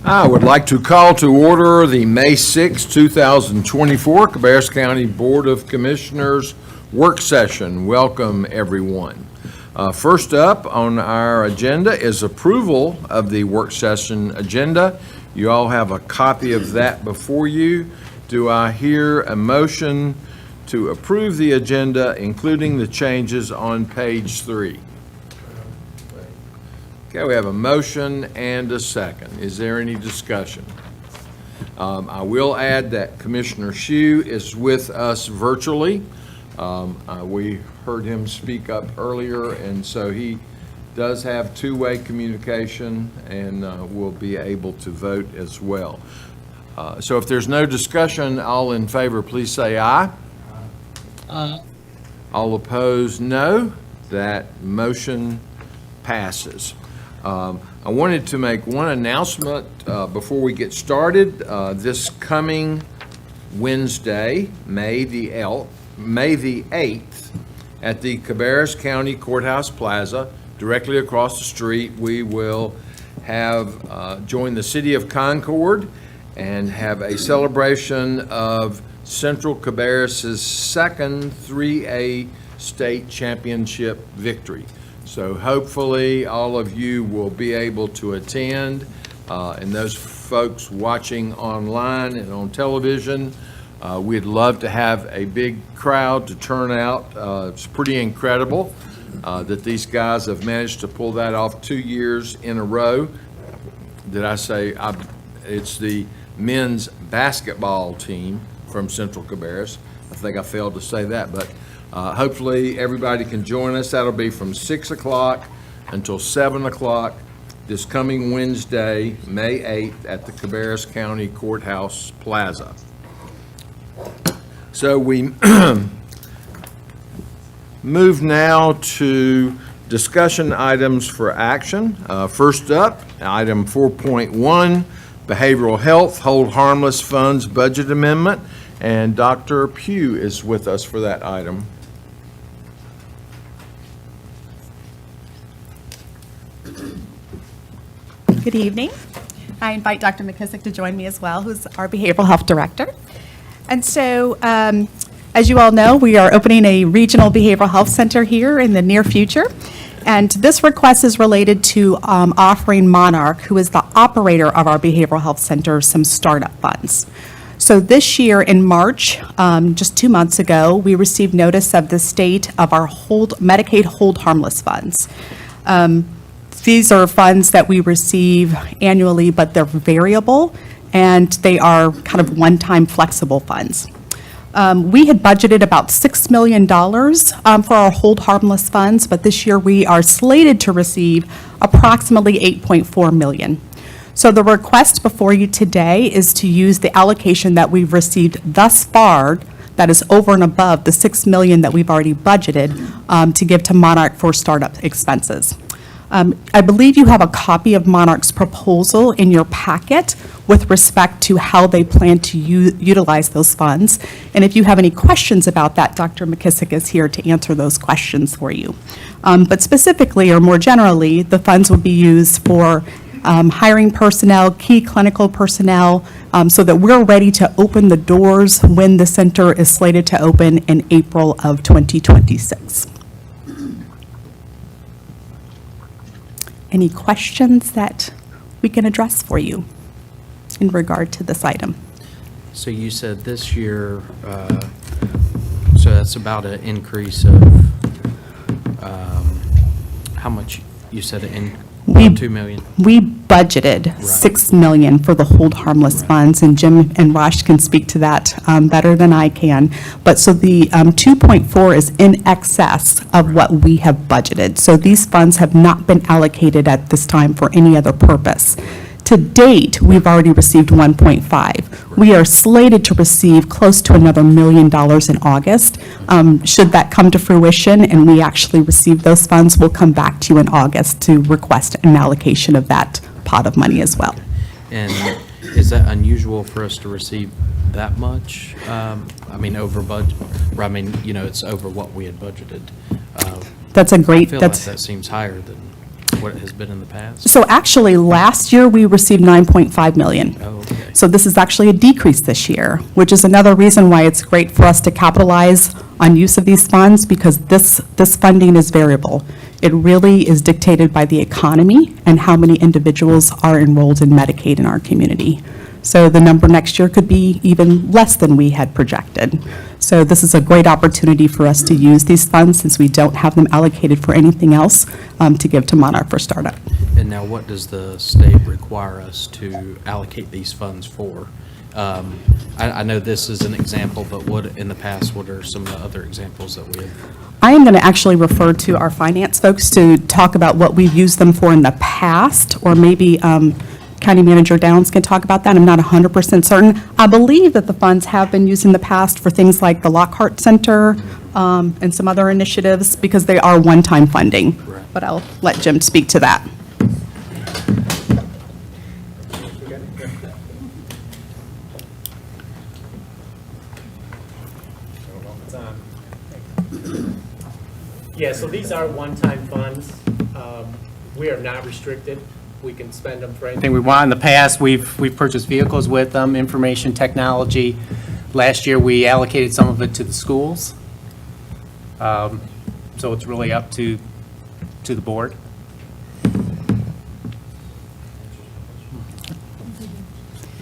I would like to call to order the May 6, 2024 Cabarrus County Board of Commissioners work session. Welcome, everyone. First up on our agenda is approval of the work session agenda. You all have a copy of that before you. Do I hear a motion to approve the agenda, including the changes on page 3? Okay, we have a motion and a second. Is there any discussion? I will add that Commissioner Shue is with us virtually. We heard him speak up earlier, and so he does have two-way communication and will be able to vote as well. So if there's no discussion, all in favor, please say aye. Aye. All opposed, no. That motion passes. I wanted to make one announcement before we get started. This coming Wednesday, May the 8th, at the Cabarrus County Courthouse Plaza, directly across the street, we will have joined the City of Concord and have a celebration of Central Cabarrus's second 3A state championship victory. So hopefully all of you will be able to attend, and those folks watching online and on television, we'd love to have a big crowd to turn out. It's pretty incredible that these guys have managed to pull that off 2 years in a row. Did I say it's the men's basketball team from Central Cabarrus? I think I failed to say that, but hopefully everybody can join us. That'll be from 6 o'clock until 7 o'clock this coming Wednesday, May 8th, at the Cabarrus County Courthouse Plaza. So we move now to discussion items for action. First up, item 4.1, Behavioral Health Hold Harmless Funds Budget Amendment, and Dr. Pugh is with us for that item. Good evening. I invite Dr. McKissick to join me as well, who's our Behavioral Health Director. And so, as you all know, we are opening a regional behavioral health center here in the near future. And this request is related to offering Monarch, who is the operator of our behavioral health center, some startup funds. So this year in March, just 2 months ago, we received notice of the state of our Medicaid hold harmless funds. These are funds that we receive annually, but they're variable, and they are kind of one-time flexible funds. We had budgeted about $6 million for our hold harmless funds, but this year we are slated to receive approximately $8.4 million. So the request before you today is to use the allocation that we've received thus far, that is over and above the $6 million that we've already budgeted, to give to Monarch for startup expenses. I believe you have a copy of Monarch's proposal in your packet with respect to how they plan to utilize those funds. And if you have any questions about that, Dr. McKissick is here to answer those questions for you. But specifically, or more generally, the funds will be used for hiring personnel, key clinical personnel, so that we're ready to open the doors when the center is slated to open in April of 2026. Any questions that we can address for you in regard to this item? So you said this year, so that's about an increase of, how much? You said about $2 million? We budgeted $6 million for the hold harmless funds, and Jim and Rosh can speak to that better than I can. But so the 2.4 is in excess of what we have budgeted. So these funds have not been allocated at this time for any other purpose. To date, we've already received 1.5. We are slated to receive close to another $1 million in August. Should that come to fruition and we actually receive those funds, we'll come back to you in August to request an allocation of that pot of money as well. And is that unusual for us to receive that much? I mean, over budget, or I mean, you know, it's over what we had budgeted. That's a great, I feel like that seems higher than what has been in the past? So actually, last year, we received 9.5 million. Oh, okay. So this is actually a decrease this year, which is another reason why it's great for us to capitalize on use of these funds, because this funding is variable. It really is dictated by the economy and how many individuals are enrolled in Medicaid in our community. So the number next year could be even less than we had projected. So this is a great opportunity for us to use these funds, since we don't have them allocated for anything else, to give to Monarch for startup. And now what does the state require us to allocate these funds for? I know this is an example, but what, in the past, what are some of the other examples that we have? I am going to actually refer to our finance folks to talk about what we've used them for in the past, or maybe County Manager Downs can talk about that. I'm not 100% certain. I believe that the funds have been used in the past for things like the Lockhart Center and some other initiatives, because they are one-time funding. Right. But I'll let Jim speak to that. Yeah, so these are one-time funds. We are not restricted. We can spend them for anything we want. In the past, we've purchased vehicles with them, information technology. Last year, we allocated some of it to the schools. So it's really up to the board.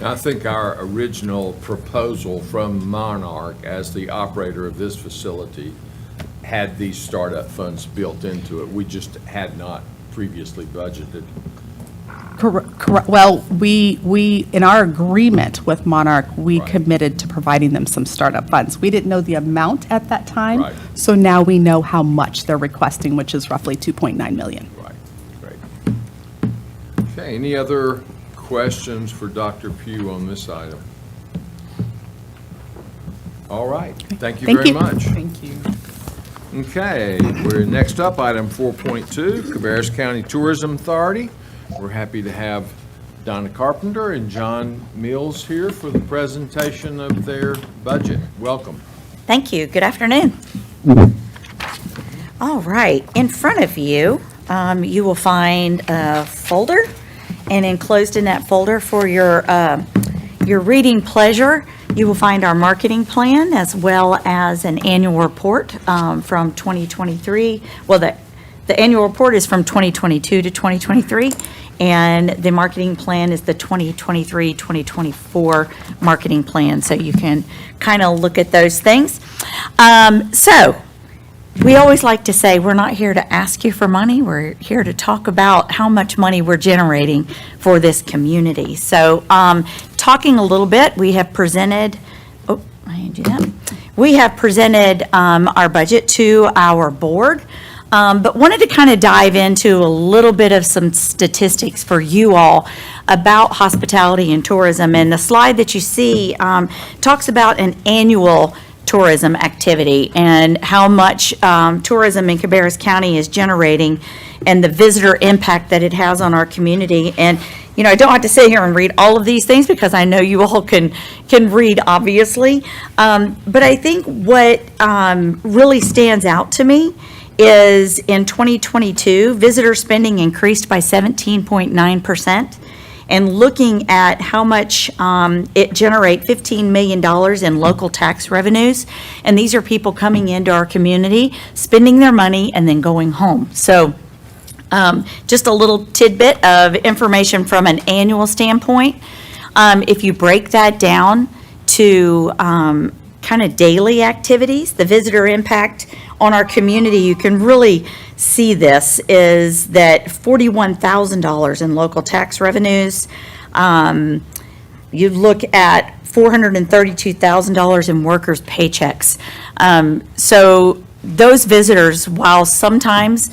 I think our original proposal from Monarch as the operator of this facility had these startup funds built into it. We just had not previously budgeted. Correct. Well, we, in our agreement with Monarch, we Right. committed to providing them some startup funds. We didn't know the amount at that time. Right. So now we know how much they're requesting, which is roughly 2.9 million. Right, great. Okay, any other questions for Dr. Pugh on this item? All right, thank you Thank very you. much. Thank you. Okay, we're next up, item 4.2, Cabarrus County Tourism Authority. We're happy to have Donna Carpenter and John Mills here for the presentation of their budget. Welcome. Thank you. Good afternoon. All right. In front of you, you will find a folder, and enclosed in that folder for your reading pleasure, you will find our marketing plan as well as an annual report from 2023. Well, the annual report is from 2022 to 2023, and the marketing plan is the 2023-2024 marketing plan, so you can kind of look at those things. So we always like to say, we're not here to ask you for money, we're here to talk about how much money we're generating for this community. So talking a little bit, we have presented, we have presented our budget to our board. But wanted to kind of dive into a little bit of some statistics for you all about hospitality and tourism. And the slide that you see talks about an annual tourism activity and how much tourism in Cabarrus County is generating and the visitor impact that it has on our community. And, you know, I don't have to sit here and read all of these things because I know you all can read, obviously. But I think what really stands out to me is in 2022, visitor spending increased by 17.9%. And looking at how much it generate $15 million in local tax revenues. And these are people coming into our community, spending their money, and then going home. So just a little tidbit of information from an annual standpoint. If you break that down to kind of daily activities, the visitor impact on our community, you can really see this, is that $41,000 in local tax revenues. You look at $432,000 in workers' paychecks. So those visitors, while sometimes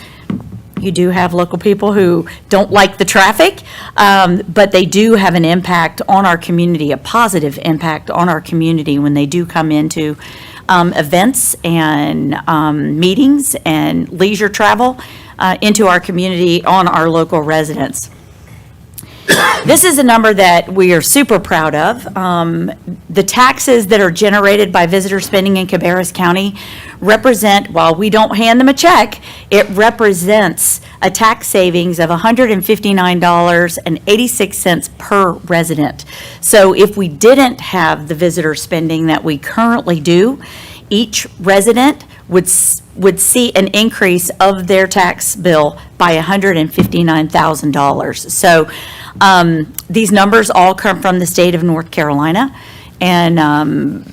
you do have local people who don't like the traffic, but they do have an impact on our community, a positive impact on our community when they do come into events and meetings and leisure travel into our community on our local residents. This is a number that we are super proud of. The taxes that are generated by visitor spending in Cabarrus County represent, while we don't hand them a check, it represents a tax savings of $159.86 per resident. So if we didn't have the visitor spending that we currently do, each resident would see an increase of their tax bill by $159,000. So these numbers all come from the state of North Carolina, and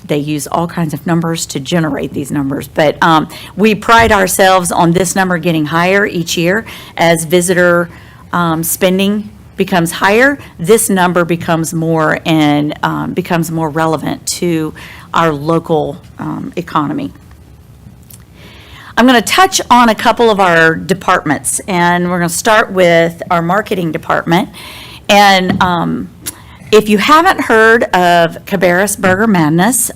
they use all kinds of numbers to generate these numbers. But we pride ourselves on this number getting higher each year as visitor spending becomes higher. This number becomes more and becomes more relevant to our local economy. I'm going to touch on a couple of our departments, and we're going to start with our marketing department. And if you haven't heard of Cabarrus Burger Madness,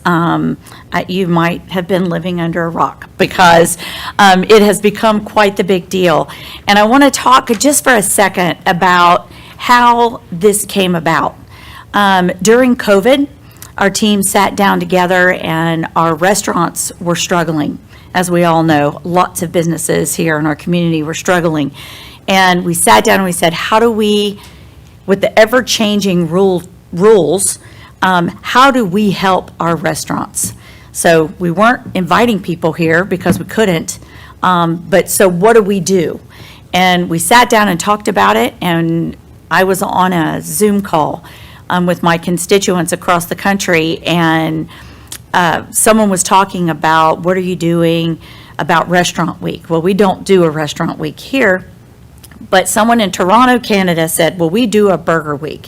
you might have been living under a rock, because it has become quite the big deal. And I want to talk just for a second about how this came about. During COVID, our team sat down together, and our restaurants were struggling. As we all know, lots of businesses here in our community were struggling. And we sat down and we said, how do we, with the ever-changing rules, how do we help our restaurants? So we weren't inviting people here because we couldn't, but so what do we do? And we sat down and talked about it, and I was on a Zoom call with my constituents across the country, and someone was talking about, what are you doing about Restaurant Week? Well, we don't do a Restaurant Week here, but someone in Toronto, Canada said, well, we do a Burger Week.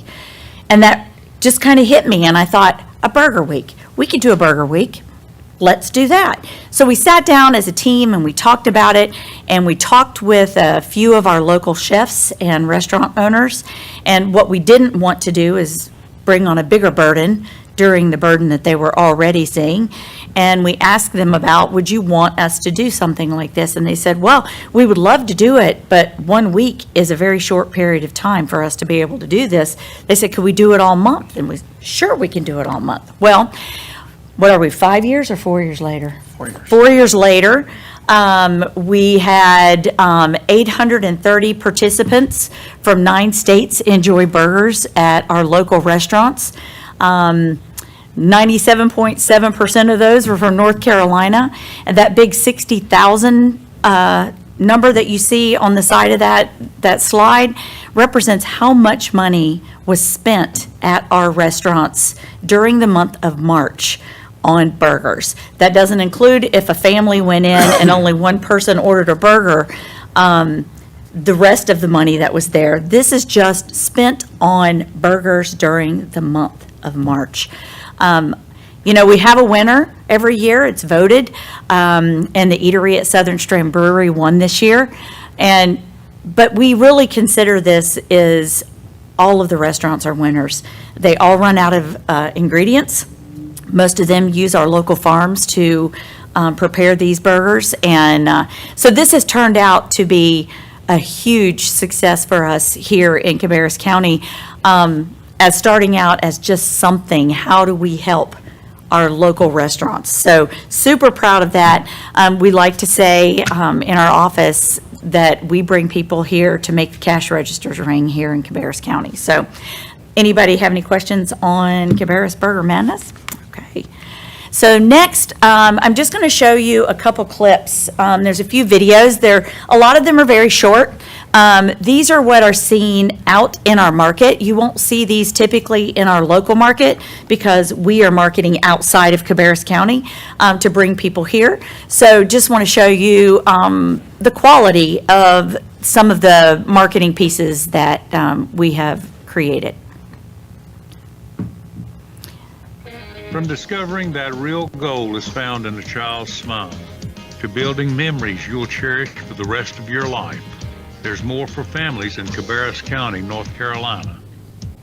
And that just kind of hit me, and I thought, a Burger Week? We could do a Burger Week. Let's do that. So we sat down as a team and we talked about it, and we talked with a few of our local chefs and restaurant owners. And what we didn't want to do is bring on a bigger burden during the burden that they were already seeing. And we asked them about, would you want us to do something like this? And they said, well, we would love to do it, but 1 week is a very short period of time for us to be able to do this. They said, could we do it all month? And we, sure, we can do it all month. Well, what are we, 5 years or 4 years later? 4 years. 4 years later, we had 830 participants from 9 states enjoy burgers at our local restaurants. 97.7% of those were from North Carolina, and that big 60,000 number that you see on the side of that slide represents how much money was spent at our restaurants during the month of March on burgers. That doesn't include if a family went in and only one person ordered a burger, the rest of the money that was there. This is just spent on burgers during the month of March. You know, we have a winner every year. It's voted, and the eatery at Southern Strand Brewery won this year. But we really consider this is all of the restaurants are winners. They all run out of ingredients. Most of them use our local farms to prepare these burgers. And so this has turned out to be a huge success for us here in Cabarrus County, as starting out as just something, how do we help our local restaurants? So super proud of that. We like to say in our office that we bring people here to make the cash registers ring here in Cabarrus County. So anybody have any questions on Cabarrus Burger Madness? Okay. So next, I'm just going to show you a couple clips. There's a few videos. A lot of them are very short. These are what are seen out in our market. You won't see these typically in our local market because we are marketing outside of Cabarrus County to bring people here. So just want to show you the quality of some of the marketing pieces that we have created. From discovering that real gold is found in a child's smile, to building memories you'll cherish for the rest of your life, there's more for families in Cabarrus County, North Carolina.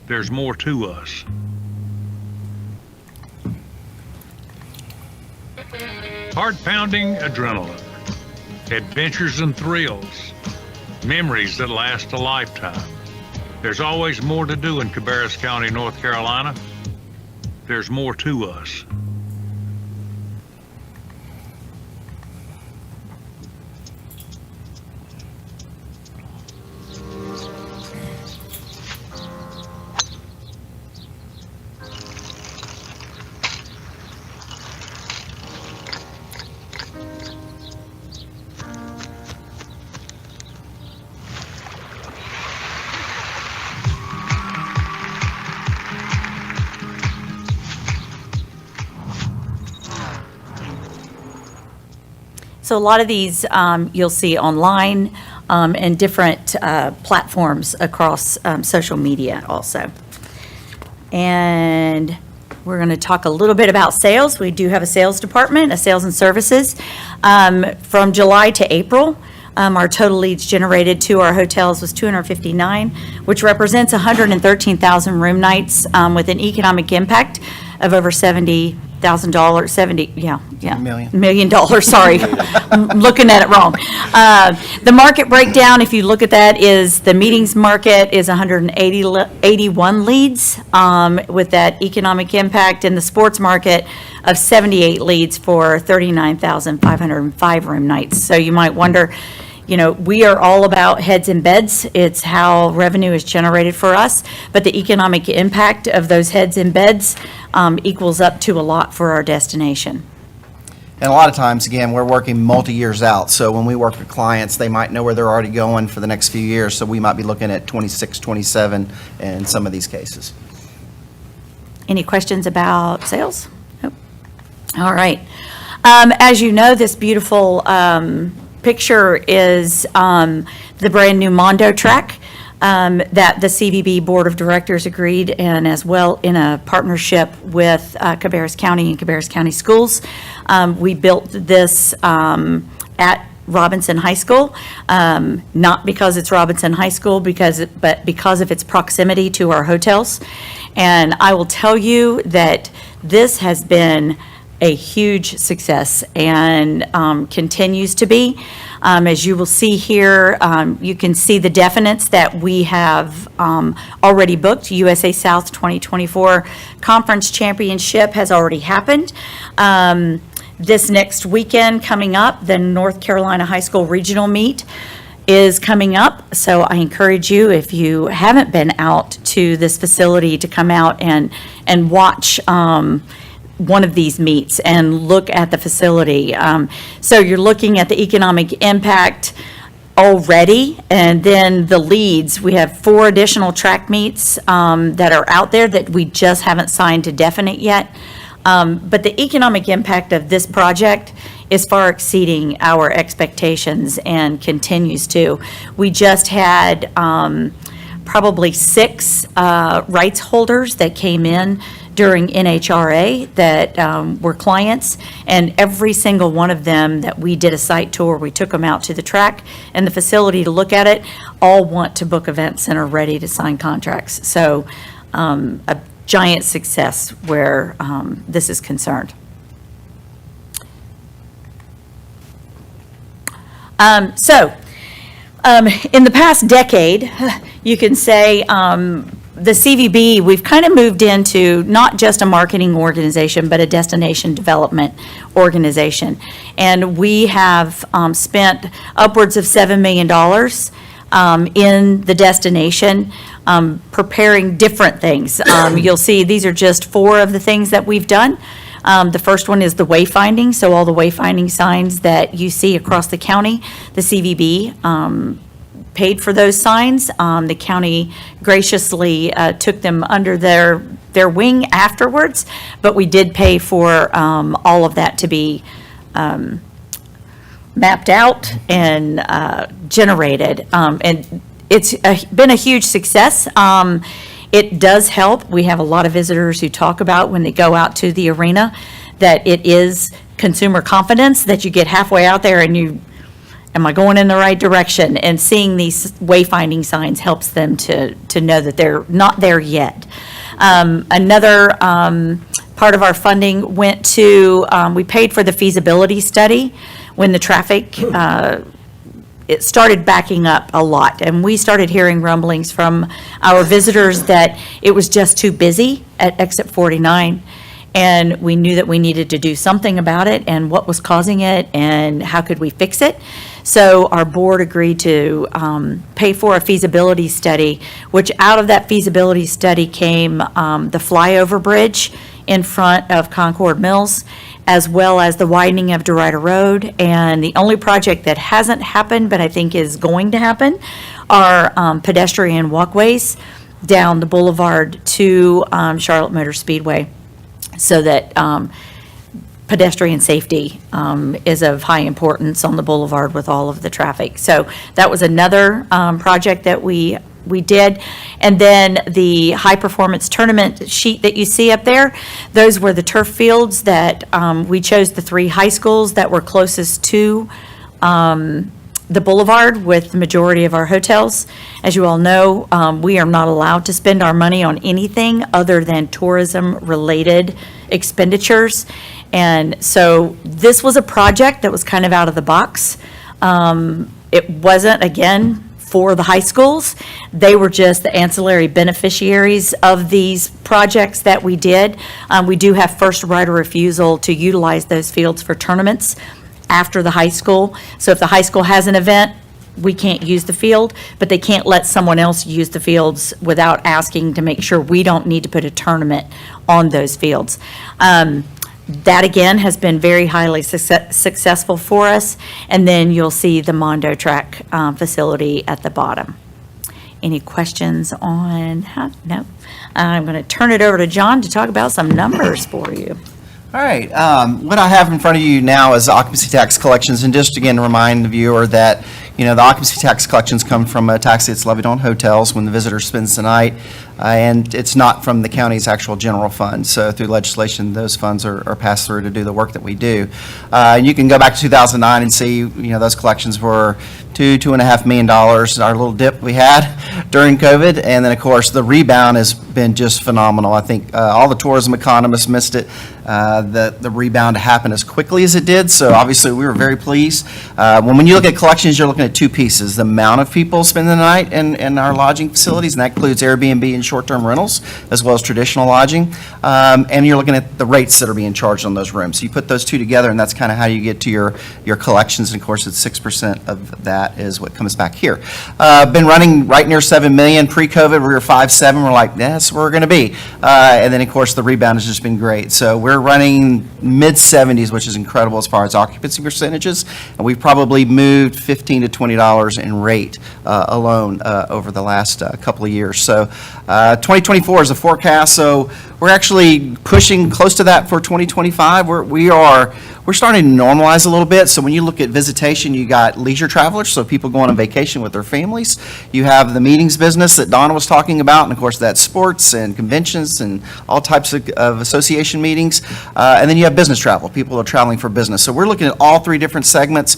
There's more to us. Heart-pounding adrenaline, adventures and thrills, memories that last a lifetime. There's always more to do in Cabarrus County, North Carolina. There's more to us. So a lot of these you'll see online and different platforms across social media also. And we're going to talk a little bit about sales. We do have a sales department, a sales and services. From July to April, our total leads generated to our hotels was 259, which represents 113,000 room nights with an economic impact of over $70,000, million dollars, sorry. I'm looking at it wrong. The market breakdown, if you look at that, is the meetings market is 181 leads with that economic impact, and the sports market of 78 leads for 39,505 room nights. So you might wonder, we are all about heads and beds. It's how revenue is generated for us, but the economic impact of those heads and beds equals up to a lot for our destination. And a lot of times, again, we're working multi-years out. So when we work with clients, they might know where they're already going for the next few years. So we might be looking at 26, 27 in some of these cases. Any questions about sales? Nope. All right. As you know, this beautiful picture is the brand-new Mondo track that the CVB Board of Directors agreed, and as well in a partnership with Cabarrus County and Cabarrus County Schools. We built this at Robinson High School, not because it's Robinson High School, but because of its proximity to our hotels. And I will tell you that this has been a huge success and continues to be. As you will see here, you can see the definites that we have already booked. USA South 2024 Conference Championship has already happened. This next weekend coming up, the North Carolina High School Regional Meet is coming up. So I encourage you, if you haven't been out to this facility, to come out and watch one of these meets and look at the facility. So you're looking at the economic impact already, and then the leads. We have 4 additional track meets that are out there that we just haven't signed to definite yet. But the economic impact of this project is far exceeding our expectations and continues to. We just had probably 6 rights holders that came in during NHRA that were clients, and every single one of them that we did a site tour, we took them out to the track and the facility to look at it, all want to book events and are ready to sign contracts. So a giant success where this is concerned. In the past decade, you can say the CVB, we've kind of moved into not just a marketing organization, but a destination development organization. And we have spent upwards of $7 million in the destination, preparing different things. You'll see these are just 4 of the things that we've done. The first one is the wayfinding, so all the wayfinding signs that you see across the county, the CVB paid for those signs. The county graciously took them under their wing afterwards, but we did pay for all of that to be mapped out and generated. And it's been a huge success. It does help. We have a lot of visitors who talk about when they go out to the arena that it is consumer confidence, that you get halfway out there and you, am I going in the right direction? And seeing these wayfinding signs helps them to know that they're not there yet. Another part of our funding went to, we paid for the feasibility study when the traffic it started backing up a lot, and we started hearing rumblings from our visitors that it was just too busy at exit 49, and we knew that we needed to do something about it and what was causing it and how could we fix it. So our board agreed to pay for a feasibility study, which out of that feasibility study came the flyover bridge in front of Concord Mills, as well as the widening of DeRuyter Road. And the only project that hasn't happened, but I think is going to happen, are pedestrian walkways down the boulevard to Charlotte Motor Speedway, so that pedestrian safety is of high importance on the boulevard with all of the traffic. So that was another project that we did. And then the high-performance tournament sheet that you see up there, those were the turf fields that we chose the 3 high schools that were closest to the boulevard with the majority of our hotels. As you all know, we are not allowed to spend our money on anything other than tourism-related expenditures. And so this was a project that was kind of out of the box. It wasn't, again, for the high schools. They were just the ancillary beneficiaries of these projects that we did. We do have first right of refusal to utilize those fields for tournaments after the high school. So if the high school has an event, we can't use the field, but they can't let someone else use the fields without asking to make sure we don't need to put a tournament on those fields. That, again, has been very highly successful for us. And then you'll see the Mondo Track facility at the bottom. Any questions on how? No? I'm going to turn it over to John to talk about some numbers for you. All right, what I have in front of you now is occupancy tax collections, and just again to remind the viewer that, the occupancy tax collections come from a tax that's levied on hotels when the visitor spends the night, and it's not from the county's actual general fund. So through legislation, those funds are passed through to do the work that we do. And you can go back to 2009 and see, those collections were $2.5 million, our little dip we had during COVID. And then, of course, the rebound has been just phenomenal. I think all the tourism economists missed it, the rebound happened as quickly as it did. So obviously, we were very pleased. When you look at collections, you're looking at 2 pieces: the amount of people spending the night in our lodging facilities, and that includes Airbnb and short-term rentals, as well as traditional lodging. And you're looking at the rates that are being charged on those rooms. So you put those 2 together, and that's kind of how you get to your collections. And of course, it's 6% of that is what comes back here. Been running right near 7 million. Pre-COVID, we were 5.7. We're like, that's where we're going to be. And then, of course, the rebound has just been great. So we're running mid-70s, which is incredible as far as occupancy percentages. And we've probably moved $15 to $20 in rate alone over the last couple of years. So 2024 is a forecast. So we're actually pushing close to that for 2025. We're starting to normalize a little bit. So when you look at visitation, you got leisure travelers, so people going on vacation with their families. You have the meetings business that Donna was talking about, and of course that's sports and conventions and all types of association meetings. And then you have business travel. People are traveling for business. So we're looking at all 3 different segments.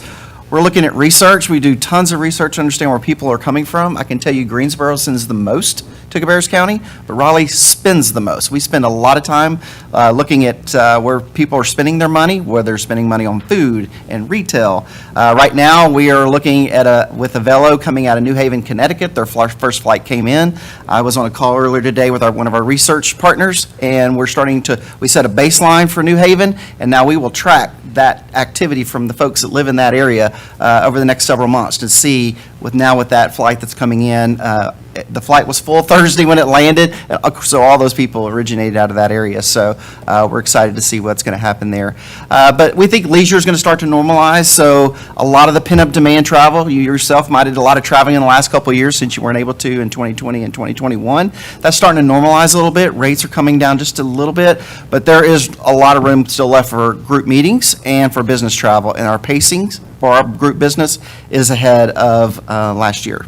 We're looking at research. We do tons of research to understand where people are coming from. I can tell you Greensboro sends the most to Cabarrus County, but Raleigh spends the most. We spend a lot of time looking at where people are spending their money, where they're spending money on food and retail. Right now, we are looking at with a Velo coming out of New Haven, Connecticut. Their first flight came in. I was on a call earlier today with one of our research partners, and we set a baseline for New Haven, and now we will track that activity from the folks that live in that area over the next several months to see with that flight that's coming in. The flight was full Thursday when it landed, so all those people originated out of that area. So we're excited to see what's going to happen there. But we think leisure is going to start to normalize. So a lot of the pent-up demand travel, you yourself might have did a lot of traveling in the last couple of years since you weren't able to in 2020 and 2021. That's starting to normalize a little bit. Rates are coming down just a little bit, but there is a lot of room still left for group meetings and for business travel. And our pacings for our group business is ahead of last year.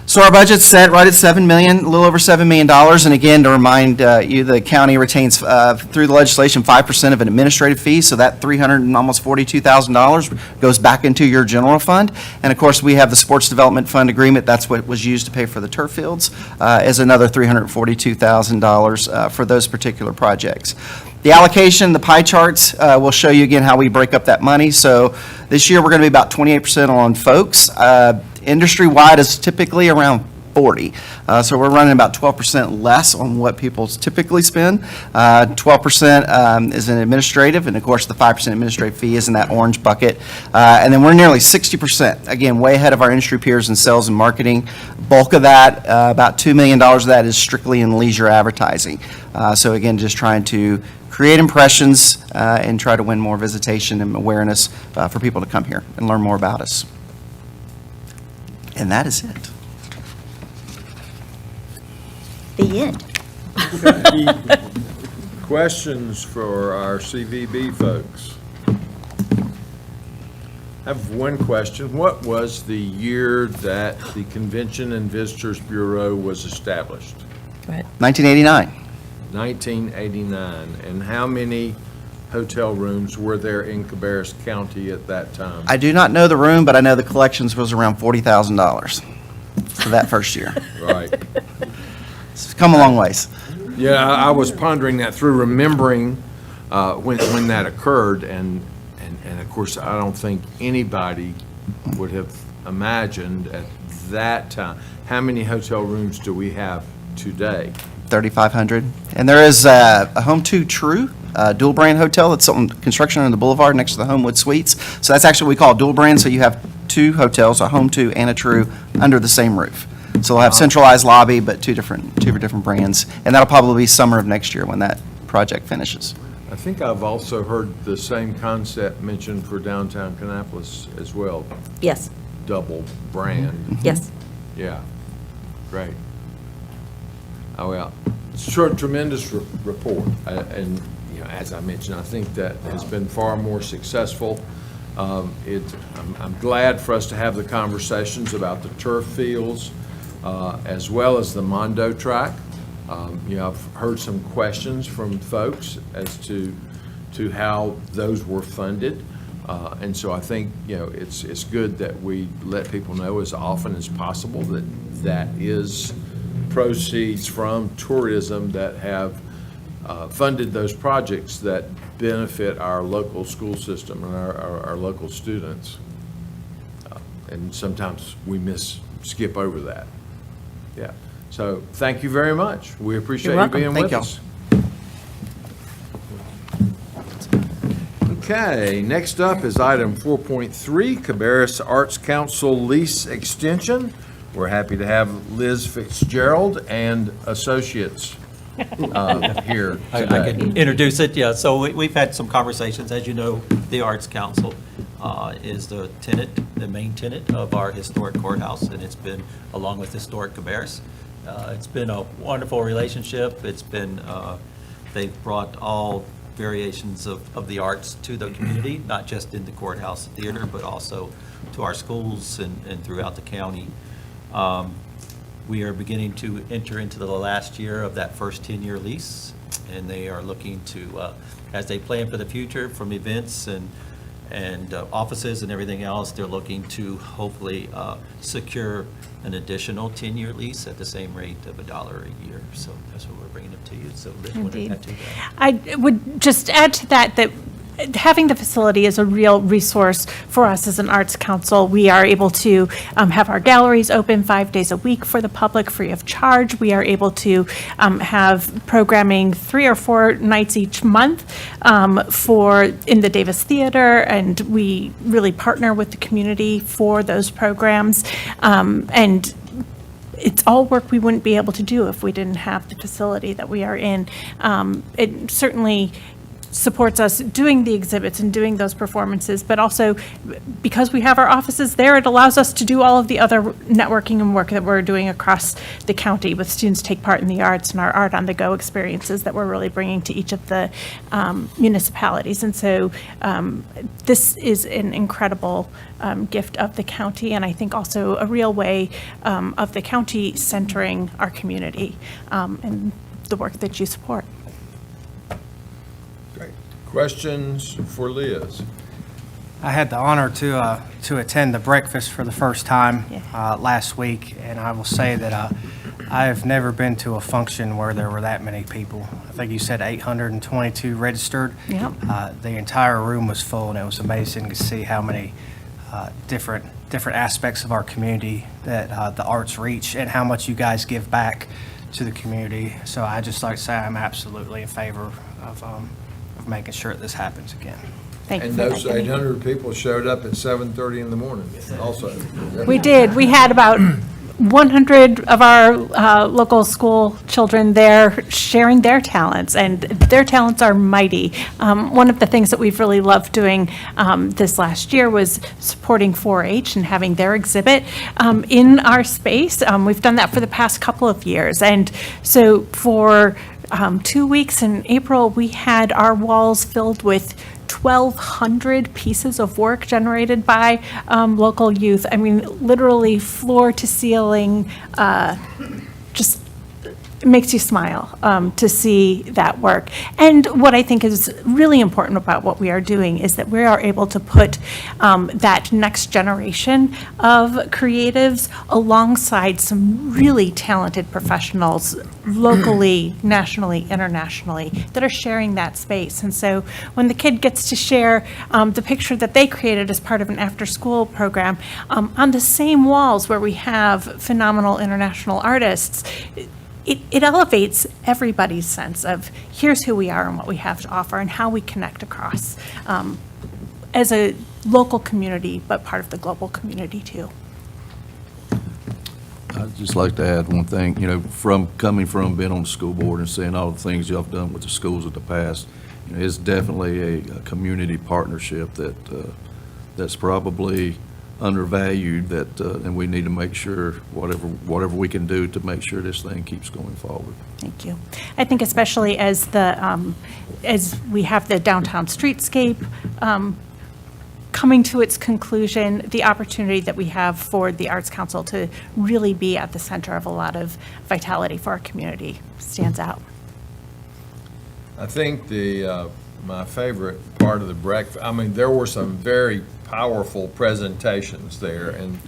So our budget's set right at $7 million, a little over $7 million. And again, to remind you, the county retains, through the legislation, 5% of an administrative fee. So that $342,000 goes back into your general fund. And of course, we have the Sports Development Fund agreement. That's what was used to pay for the turf fields, as another $342,000 for those particular projects. The allocation, the pie charts, will show you again how we break up that money. So this year, we're going to be about 28% on folks. Industry-wide is typically around 40. So we're running about 12% less on what people typically spend. 12% is an administrative, and of course, the 5% administrative fee is in that orange bucket. And then we're nearly 60%, again, way ahead of our industry peers in sales and marketing. Bulk of that, about $2 million of that is strictly in leisure advertising. So again, just trying to create impressions and try to win more visitation and awareness for people to come here and learn more about us. And that is it. The end. Questions for our CVB folks? I have one question. What was the year that the Convention and Visitors Bureau was established? 1989. 1989. And how many hotel rooms were there in Cabarrus County at that time? I do not know the room, but I know the collections was around $40,000 for that first year. Right. It's come a long ways. Yeah, I was pondering that through, remembering when that occurred, and of course, I don't think anybody would have imagined at that time. How many hotel rooms do we have today? 3,500. And there is a Home 2 True dual brand hotel that's on construction on the boulevard next to the Homewood Suites. So that's actually what we call dual brand. So you have two hotels, a Home 2 and a True, under the same roof. So they'll have centralized lobby, but two different brands. And that'll probably be summer of next year when that project finishes. I think I've also heard the same concept mentioned for downtown Kannapolis as well, Yes, double brand. yes. Yeah, great. Oh, well, it's a tremendous report, and, you know, as I mentioned, I think that has been far more successful. I'm glad for us to have the conversations about the turf fields, as well as the Mondo track. You know, I've heard some questions from folks as to how those were funded. And so I think, you know, it's good that we let people know as often as possible that that is proceeds from tourism that have funded those projects that benefit our local school system and our local students. And sometimes we skip over that. Yeah. So thank you very much. We appreciate you welcome. being Thank with y'all. us. Okay, next up is item 4.3, Cabarrus Arts Council lease extension. We're happy to have Liz Fitzgerald and Associates here I today. can introduce it, yeah. So we've had some conversations. As you know, the Arts Council is the main tenant of our historic courthouse, and it's been, along with Historic Cabarrus. It's been a wonderful relationship. It's been, they've brought all variations of the arts to the community, not just in the courthouse theater, but also to our schools and throughout the county. We are beginning to enter into the last year of that first 10-year lease, and they are looking to, as they plan for the future from events and offices and everything else, they're looking to hopefully secure an additional 10-year lease at the same rate of $1 a year. So that's what we're bringing up to you. So Liz, what did that do? I would just add to that having the facility is a real resource for us as an arts council. We are able to have our galleries open 5 days a week for the public, free of charge. We are able to have programming 3 or 4 nights each month in the Davis Theater, and we really partner with the community for those programs. And it's all work we wouldn't be able to do if we didn't have the facility that we are in. It certainly supports us doing the exhibits and doing those performances, but also because we have our offices there, it allows us to do all of the other networking and work that we're doing across the county with students take part in the arts and our Art on the Go experiences that we're really bringing to each of the municipalities. And so this is an incredible gift of the county, and I think also a real way of the county centering our community and the work that you support. Great. Questions for Liz? I had the honor to attend the breakfast for the first time last week, and I will say that I have never been to a function where there were that many people. I think you said 822 registered. Yep. The entire room was full, and it was amazing to see how many different aspects of our community that the arts reach and how much you guys give back to the community. So I just like to say I'm absolutely in favor of making sure that this happens again. Thank you And for that, those Jimmy. 800 people showed up at 7:30 in the morning also. We did. We had about 100 of our local school children there sharing their talents, and their talents are mighty. One of the things that we've really loved doing this last year was supporting 4-H and having their exhibit in our space. We've done that for the past couple of years, and so for 2 weeks in April, we had our walls filled with 1,200 pieces of work generated by local youth. I mean, literally floor to ceiling, just it makes you smile to see that work. And what I think is really important about what we are doing is that we are able to put that next generation of creatives alongside some really talented professionals locally, nationally, internationally, that are sharing that space. And so when the kid gets to share the picture that they created as part of an after-school program, on the same walls where we have phenomenal international artists, it elevates everybody's sense of here's who we are and what we have to offer and how we connect across as a local community, but part of the global community too. I'd just like to add one thing, coming from being on the school board and seeing all the things y'all have done with the schools in the past, it's definitely a community partnership that's probably undervalued, and we need to make sure whatever we can do to make sure this thing keeps going forward. Thank you. I think especially as we have the downtown streetscape coming to its conclusion, the opportunity that we have for the Arts Council to really be at the center of a lot of vitality for our community stands out. I think my favorite part of the breakfast, there were some very powerful presentations there, and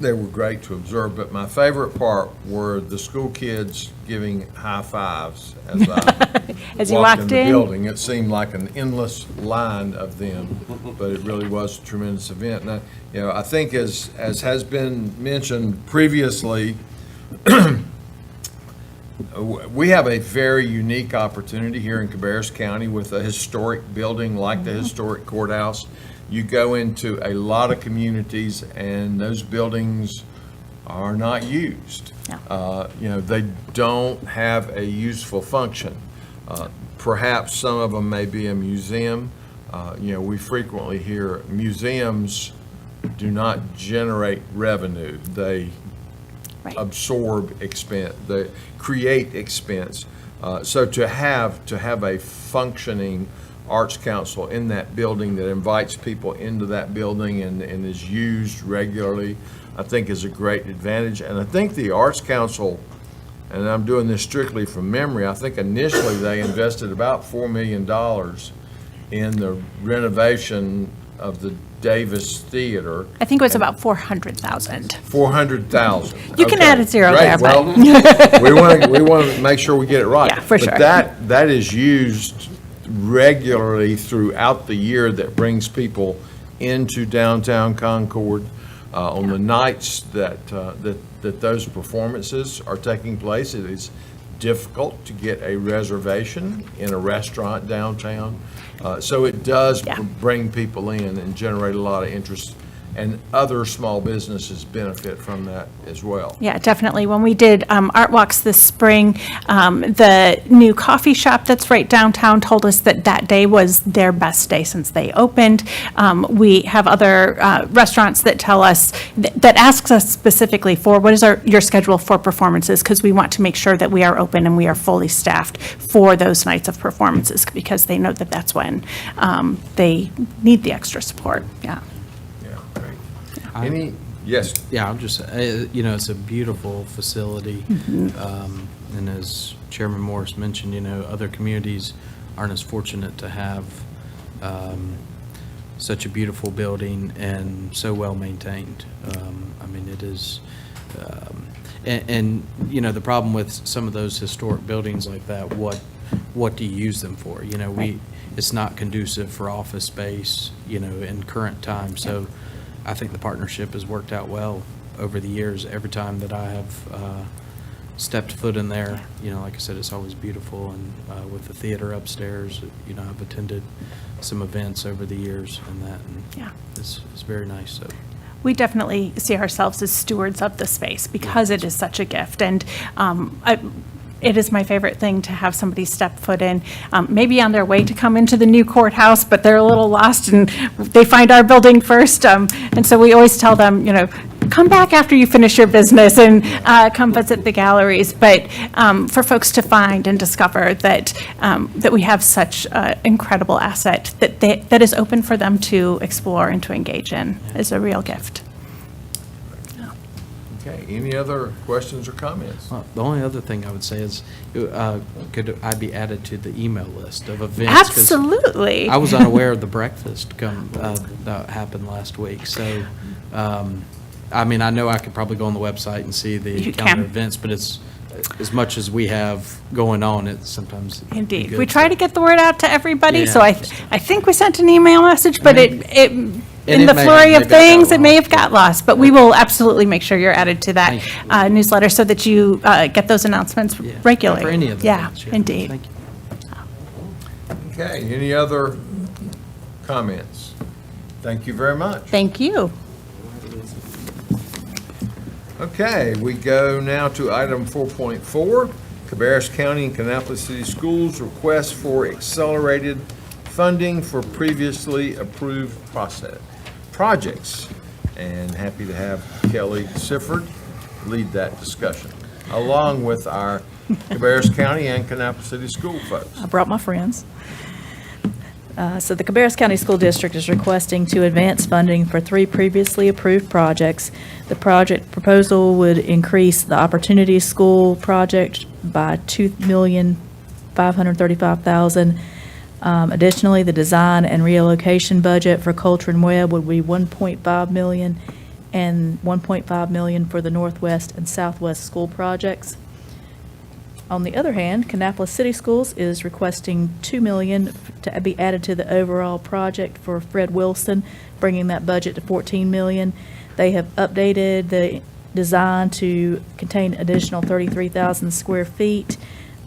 they were great to observe, but my favorite part were the school kids giving high fives as I As you walked walked in the in? building. It seemed like an endless line of them, but it really was a tremendous event. And I think as has been mentioned previously, we have a very unique opportunity here in Cabarrus County with a historic building like the historic courthouse. You go into a lot of communities and those buildings are not used. They don't have a useful function. Perhaps some of them may be a museum. We frequently hear museums do not generate revenue. They absorb expense, they create expense. So to have a functioning Arts Council in that building that invites people into that building and is used regularly, I think is a great advantage. And I think the Arts Council, and I'm doing this strictly from memory, I think initially they invested about $4 million in the renovation of the Davis Theater. I think it was about 400,000. 400,000. You can Okay, add a zero great. there, but. Well, we want to make sure we get it right. Yeah, for sure. But that is used regularly throughout the year, that brings people into downtown Concord on the nights that those performances are taking place. It is difficult to get a reservation in a restaurant downtown. So it does bring people in and generate a lot of interest, and other small businesses benefit from that as well. Yeah, definitely. When we did Art Walks this spring, the new coffee shop that's right downtown told us that day was their best day since they opened. We have other restaurants that tell us, that asks us specifically for what is your schedule for performances, because we want to make sure that we are open and we are fully staffed for those nights of performances, because they know that that's when they need the extra support. Yeah. Yes. Yeah, I'm just, it's a beautiful facility. And as Chairman Morris mentioned, other communities aren't as fortunate to have such a beautiful building and so well maintained. It is, the problem with some of those historic buildings like that, what do you use them for? It's not conducive for office space, in current time. So I think the partnership has worked out well over the years. Every time that I have stepped foot in there, like I said, it's always beautiful. And with the theater upstairs, I've attended some events over the years and that, and it's very nice. So We definitely see ourselves as stewards of the space because it is such a gift. And it is my favorite thing to have somebody step foot in, maybe on their way to come into the new courthouse, but they're a little lost and they find our building first. And so we always tell them, come back after you finish your business and come visit the galleries. But for folks to find and discover that, that we have such an incredible asset that is open for them to explore and to engage in is a real gift. Okay, any other questions or comments? The only other thing I would say is, could I be added to the email list of events? 'Cause Absolutely. I was unaware of the breakfast that happened last week, so, I mean, I know I could probably go on the website and see the You calendar can. events, but it's, as much as we have going on, it's sometimes. Indeed. good We try to get the word out to everybody, so Yeah. I think we sent an email message, but in it the may- flurry of maybe I got things, it may lost. have got lost. But we will absolutely make sure you're added to that Thank newsletter so that you get those announcements Yeah, regularly. For any of the Yeah, events, indeed. Thank you. Okay, any other comments? Thank you very much. Thank you. Okay, we go now to item 4.4, Cabarrus County and Kannapolis City Schools request for accelerated funding for previously approved projects. And happy to have Kelly Sifford lead that discussion, along with our Cabarrus County and Kannapolis City School folks. I brought my friends. So the Cabarrus County School District is requesting to advance funding for 3 previously approved projects. The project proposal would increase the Opportunity School project by $2,535,000. Additionally, the design and relocation budget for Coulter and Webb would be $1.5 million and $1.5 million for the Northwest and Southwest school projects. On the other hand, Kannapolis City Schools is requesting $2 million to be added to the overall project for Fred Wilson, bringing that budget to $14 million. They have updated the design to contain additional 33,000 square feet,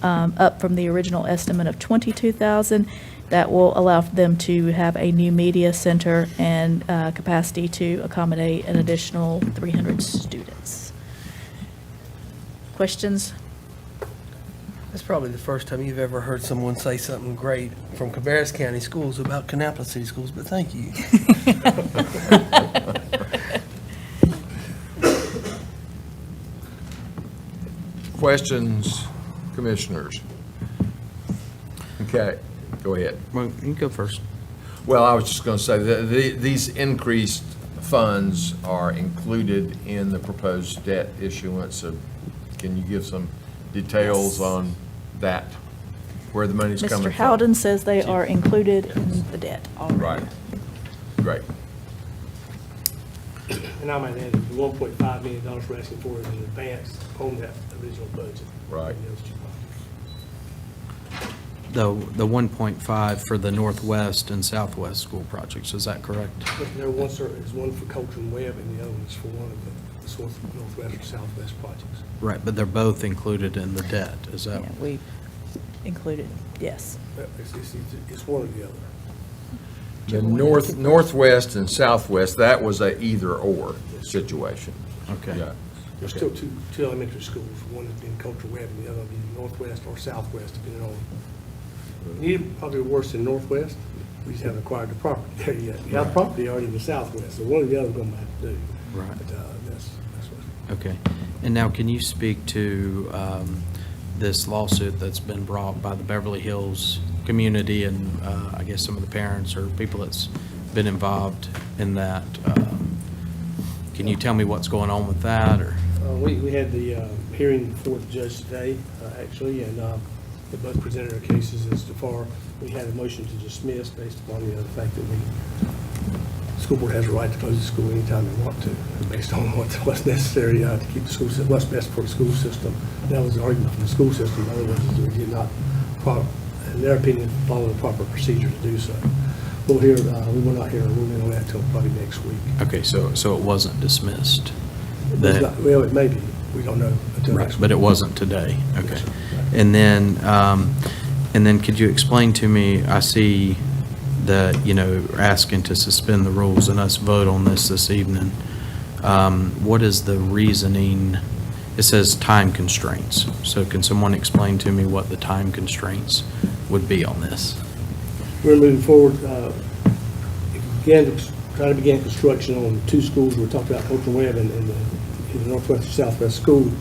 up from the original estimate of 22,000. That will allow them to have a new media center and capacity to accommodate an additional 300 students. Questions? That's probably the first time you've ever heard someone say something great from Cabarrus County Schools about Kannapolis City Schools, but thank you. Questions, commissioners? Okay, go ahead. Well, you can go first. Well, I was just going to say that these increased funds are included in the proposed debt issuance. So can you give some details on that, where the money's coming from? Mr. Howden says they are included in the debt already. Right. Great. And I might add, the $1.5 million we're asking for is in advance on that original budget. Right. And those two projects. The 1.5 for the Northwest and Southwest school projects, is that correct? But there one, sir, is one for Coulter and Webb, and the other one is for one of the Northwest or Southwest projects. Right, but they're both included in the debt, is that? Yeah, we included, yes. It's one or the other. The northwest and southwest, that was a either-or situation. Okay. Yeah. There's still two elementary schools. One is being Coulter Webb, and the other will be Northwest or Southwest, depending on. Neither probably worse than Northwest. We just haven't acquired the property there yet. We have Right. property already in the Southwest, so one or the other we're going to have to do. Right. But that's what. Okay. And now, can you speak to this lawsuit that's been brought by the Beverly Hills community and I guess some of the parents or people that's been involved in that? Can you tell me what's going on with that, or? We had the hearing before the judge today, actually, and they both presented their cases as to far. We had a motion to dismiss based upon the fact that the school board has a right to close the school anytime they want to, based on what's necessary to keep the school, what's best for the school system. That was the argument from the school system. In other words, is we did not, in their opinion, follow the proper procedure to do so. We will not hear a ruling on that until probably next week. Okay, so it wasn't dismissed? It's not- Well, it may be. We don't know until Right, next week. but it wasn't today? Okay. Yes, sir. And then could you explain to me, I see that, asking to suspend the rules and us vote on this evening. What is the reasoning? It says time constraints. So can someone explain to me what the time constraints would be on this? We're moving forward. If we began to trying to begin construction on 2 schools. We talked about Coachman Webb and the Northwest and Southwest School.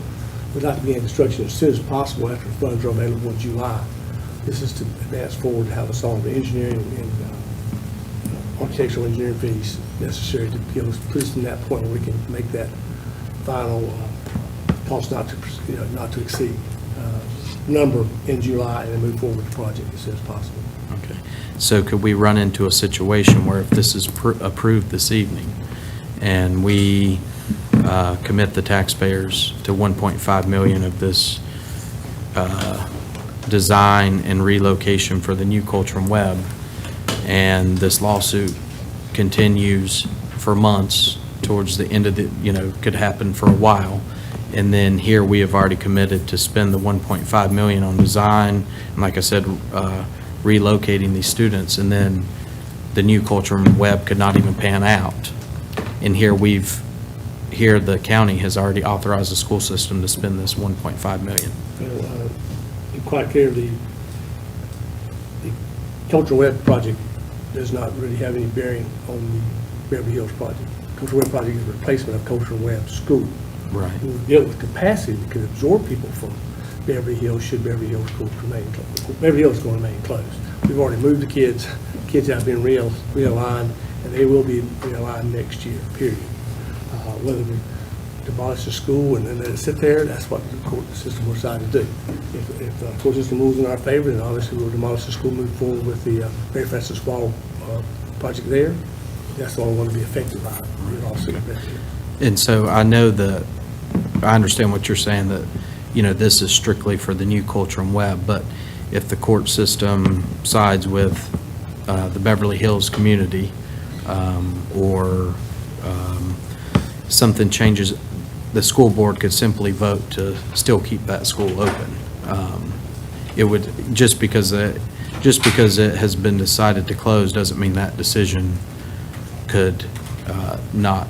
We'd like to begin construction as soon as possible after the funds are available in July. This is to advance forward to have us all the engineering and architectural engineering fees necessary to give us, put us in that point where we can make that final cost not to exceed number in July and then move forward with the project as soon as possible. Okay. So could we run into a situation where if this is approved this evening and we commit the taxpayers to 1.5 million of this design and relocation for the new Coachman Webb, and this lawsuit continues for months towards the end of the, could happen for a while, and then here we have already committed to spend the 1.5 million on design, and like I said, relocating these students, and then the new Coachman Webb could not even pan out. And here the county has already authorized the school system to spend this 1.5 million. Well, be quite clear, the Coachman Webb project does not really have any bearing on the Beverly Hills project. Coachman Webb project is a replacement of Coachman Webb School. Right. We deal with capacity that could absorb people from Beverly Hills should Beverly Hills schools remain closed. Beverly Hills is going to remain closed. We've already moved the kids. Kids have been realigned, and they will be realigned next year, period. Whether we demolish the school and then let it sit there, that's what the court system will decide to do. If the court system moves in our favor, then obviously we'll demolish the school, move forward with the Mary Frances Wall project there. That's all going to be affected by the lawsuit. And so I know that, I understand what you're saying, that, this is strictly for the new Coachman Webb, but if the court system sides with the Beverly Hills community, or something changes, the school board could simply vote to still keep that school open. It would, just because it has been decided to close doesn't mean that decision could not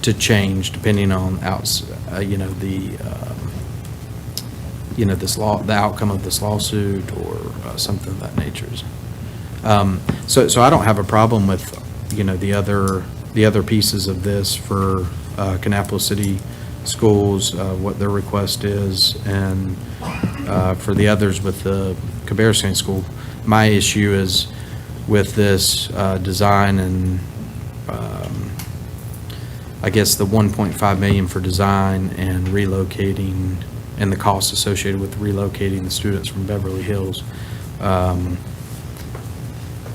to change depending on the outcome of this lawsuit or something of that nature. So I don't have a problem with the other pieces of this for Kannapolis City Schools, what their request is, and for the others with the Cabarrus County School. My issue is with this design and I guess the 1.5 million for design and relocating and the costs associated with relocating the students from Beverly Hills.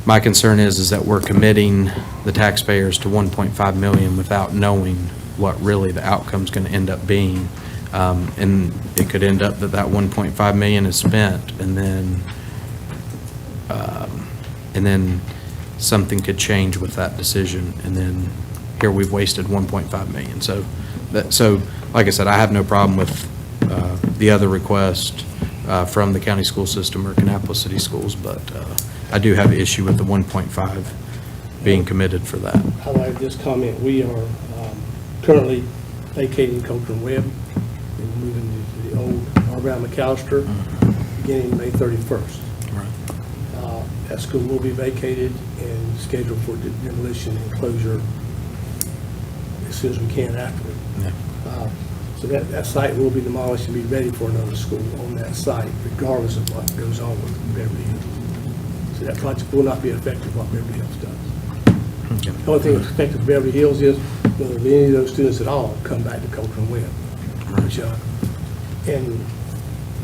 My concern is that we're committing the taxpayers to 1.5 million without knowing what really the outcome's going to end up being. And it could end up that 1.5 million is spent, and then something could change with that decision, and then here we've wasted 1.5 million. So like I said, I have no problem with the other request from the county school system or Kannapolis City Schools, but I do have an issue with the 1.5 being committed for that. I like this comment. We are currently vacating Coachman Webb and moving to the old R. Brown McAllister beginning May 31st. Right. That school will be vacated and scheduled for demolition and closure as soon as we can after it. Yeah. So that site will be demolished and be ready for another school on that site, regardless of what goes on with Beverly Hills. So that project will not be effective what Beverly Hills does. Okay. The only thing that's affected Beverly Hills is whether any of those students at all come back to Coachman Webb. Which, and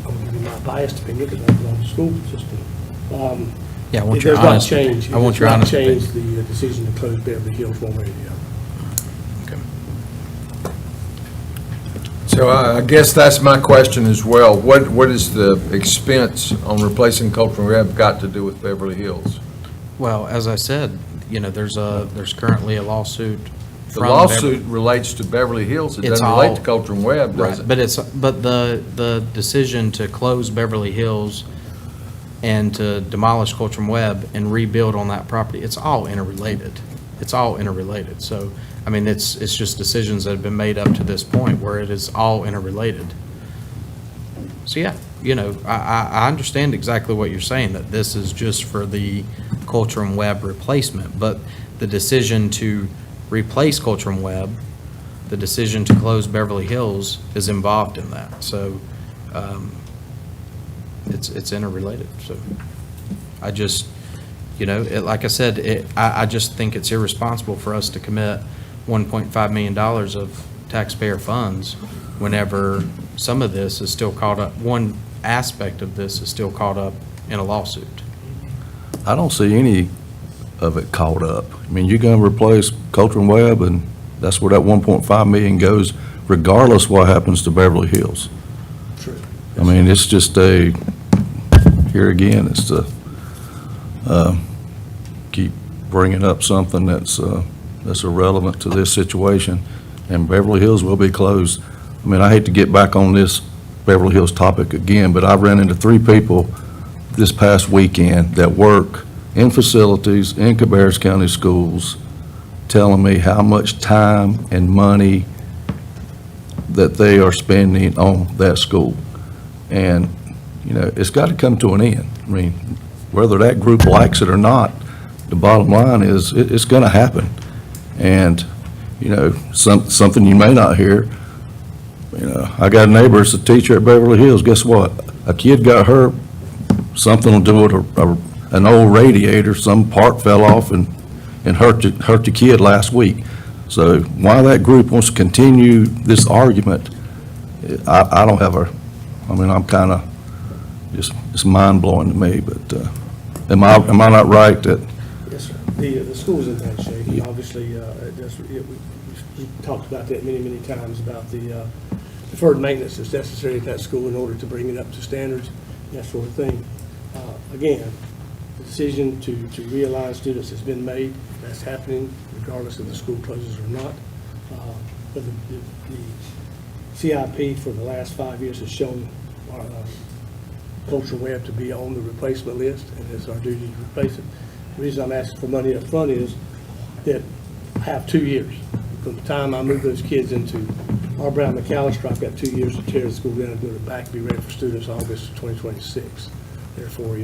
I'm going to give you my biased opinion because I'm on the school system. Yeah, I want It your does not honest change. opinion. I want your honest It does not change opinion. the decision to close Beverly Hills one way or the other. Okay. So I guess that's my question as well. What is the expense on replacing Coachman Webb got to do with Beverly Hills? Well, as I said, there's currently a lawsuit. The lawsuit relates to Beverly Hills. It It's doesn't relate all- to Coachman Webb, does Right, it? but the decision to close Beverly Hills and to demolish Coachman Webb and rebuild on that property, it's all interrelated. It's all interrelated. So, I mean, it's just decisions that have been made up to this point where it is all interrelated. So, yeah, I understand exactly what you're saying, that this is just for the Coachman Webb replacement, but the decision to replace Coultram Webb, the decision to close Beverly Hills is involved in that. So it's interrelated. So I just, like I said, I just think it's irresponsible for us to commit $1.5 million of taxpayer funds whenever some of this is still caught up, one aspect of this is still caught up in a lawsuit. I don't see any of it caught up. I mean, you're going to replace Coultram Webb, and that's where that 1.5 million goes, regardless what happens to Beverly Hills. True. I mean, it's just here again, it's to keep bringing up something that's irrelevant to this situation, and Beverly Hills will be closed. I mean, I hate to get back on this Beverly Hills topic again, but I ran into 3 people this past weekend that work in facilities in Cabarrus County schools telling me how much time and money that they are spending on that school. And, it's got to come to an end. I mean, whether that group likes it or not, the bottom line is it's going to happen. And, something you may not hear, I got a neighbor that's a teacher at Beverly Hills. Guess what? A kid got hurt, something to do with an old radiator, some part fell off and hurt the kid last week. So why that group wants to continue this argument, I don't have I'm kind of, it's mind-blowing to me, but am I not right that? Yes, sir. The school's in bad shape. Obviously, we talked about that many, many times, about the deferred maintenance that's necessary at that school in order to bring it up to standards, that sort of thing. Again, the decision to realign students has been made. That's happening regardless if the school closes or not. But the CIP for the last 5 years has shown Coultram Webb to be on the replacement list, and it's our duty to replace it. The reason I'm asking for money up front is that I have 2 years. From the time I move those kids into our Brown McAllister, I've got 2 years to tear the school down and build it back, be ready for students August 2026. Therefore,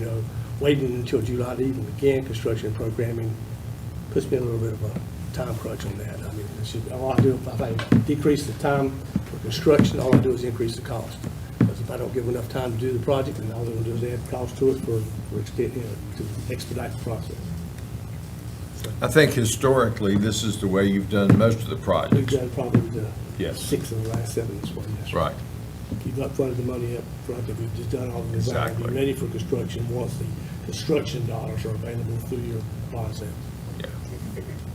waiting until July to even begin construction and programming puts me in a little bit of a time crunch on that. I mean, all I do, if I decrease the time for construction, all I do is increase the cost. Because if I don't give enough time to do the project, then all they're going to do is add cost to it to expedite the process. I think historically, this is the way you've done most of the We've projects. done probably Yes. 6 of the last 7 this one. Yes, sir. Right. You've upfronted the money up front, that we've just done all the design, Exactly. be ready for construction once the construction dollars are available through your bond sales.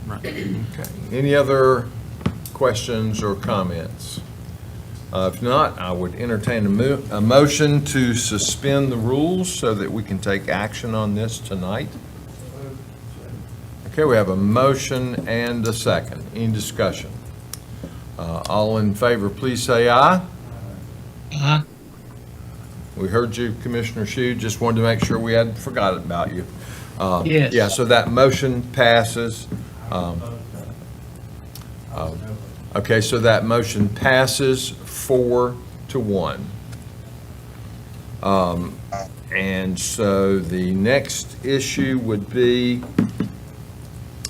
Right. Okay. Any other questions or comments? If not, I would entertain a motion to suspend the rules so that we can take action on this tonight. Okay, we have a motion and a second. Any discussion? All in favor, please say aye. Aye. We heard you, Commissioner Shue. Just wanted to make sure we hadn't forgotten about you. Yes. Yeah, so that motion passes. Okay, so that motion passes 4-1. And so the next issue would be,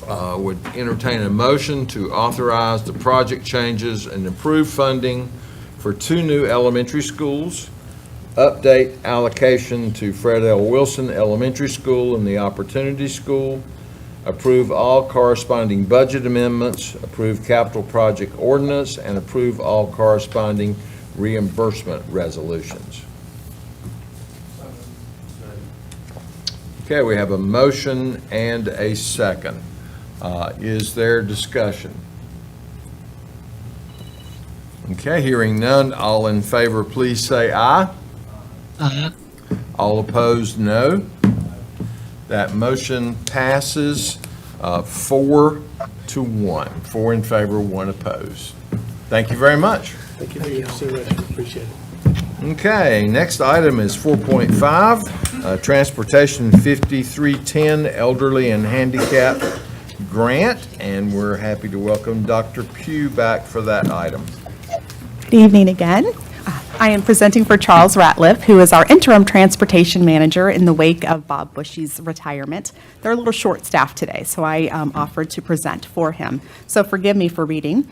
would entertain a motion to authorize the project changes and approve funding for 2 new elementary schools, update allocation to Fred L. Wilson Elementary School and the Opportunity School, approve all corresponding budget amendments, approve capital project ordinance, and approve all corresponding reimbursement resolutions. Okay, we have a motion and a second. Is there discussion? Okay, hearing none, all in favor, please say aye. Aye. All opposed, no. That motion passes 4-1. 4 in favor, 1 opposed. Thank you very much. Thank you for your consideration. Appreciate it. Okay, next item is 4.5, Transportation 5310 Elderly and Handicapped Grant, and we're happy to welcome Dr. Pugh back for that item. Good evening again. I am presenting for Charles Ratliff, who is our interim transportation manager in the wake of Bob Bushy's retirement. They're a little short-staffed today, so I offered to present for him. So forgive me for reading.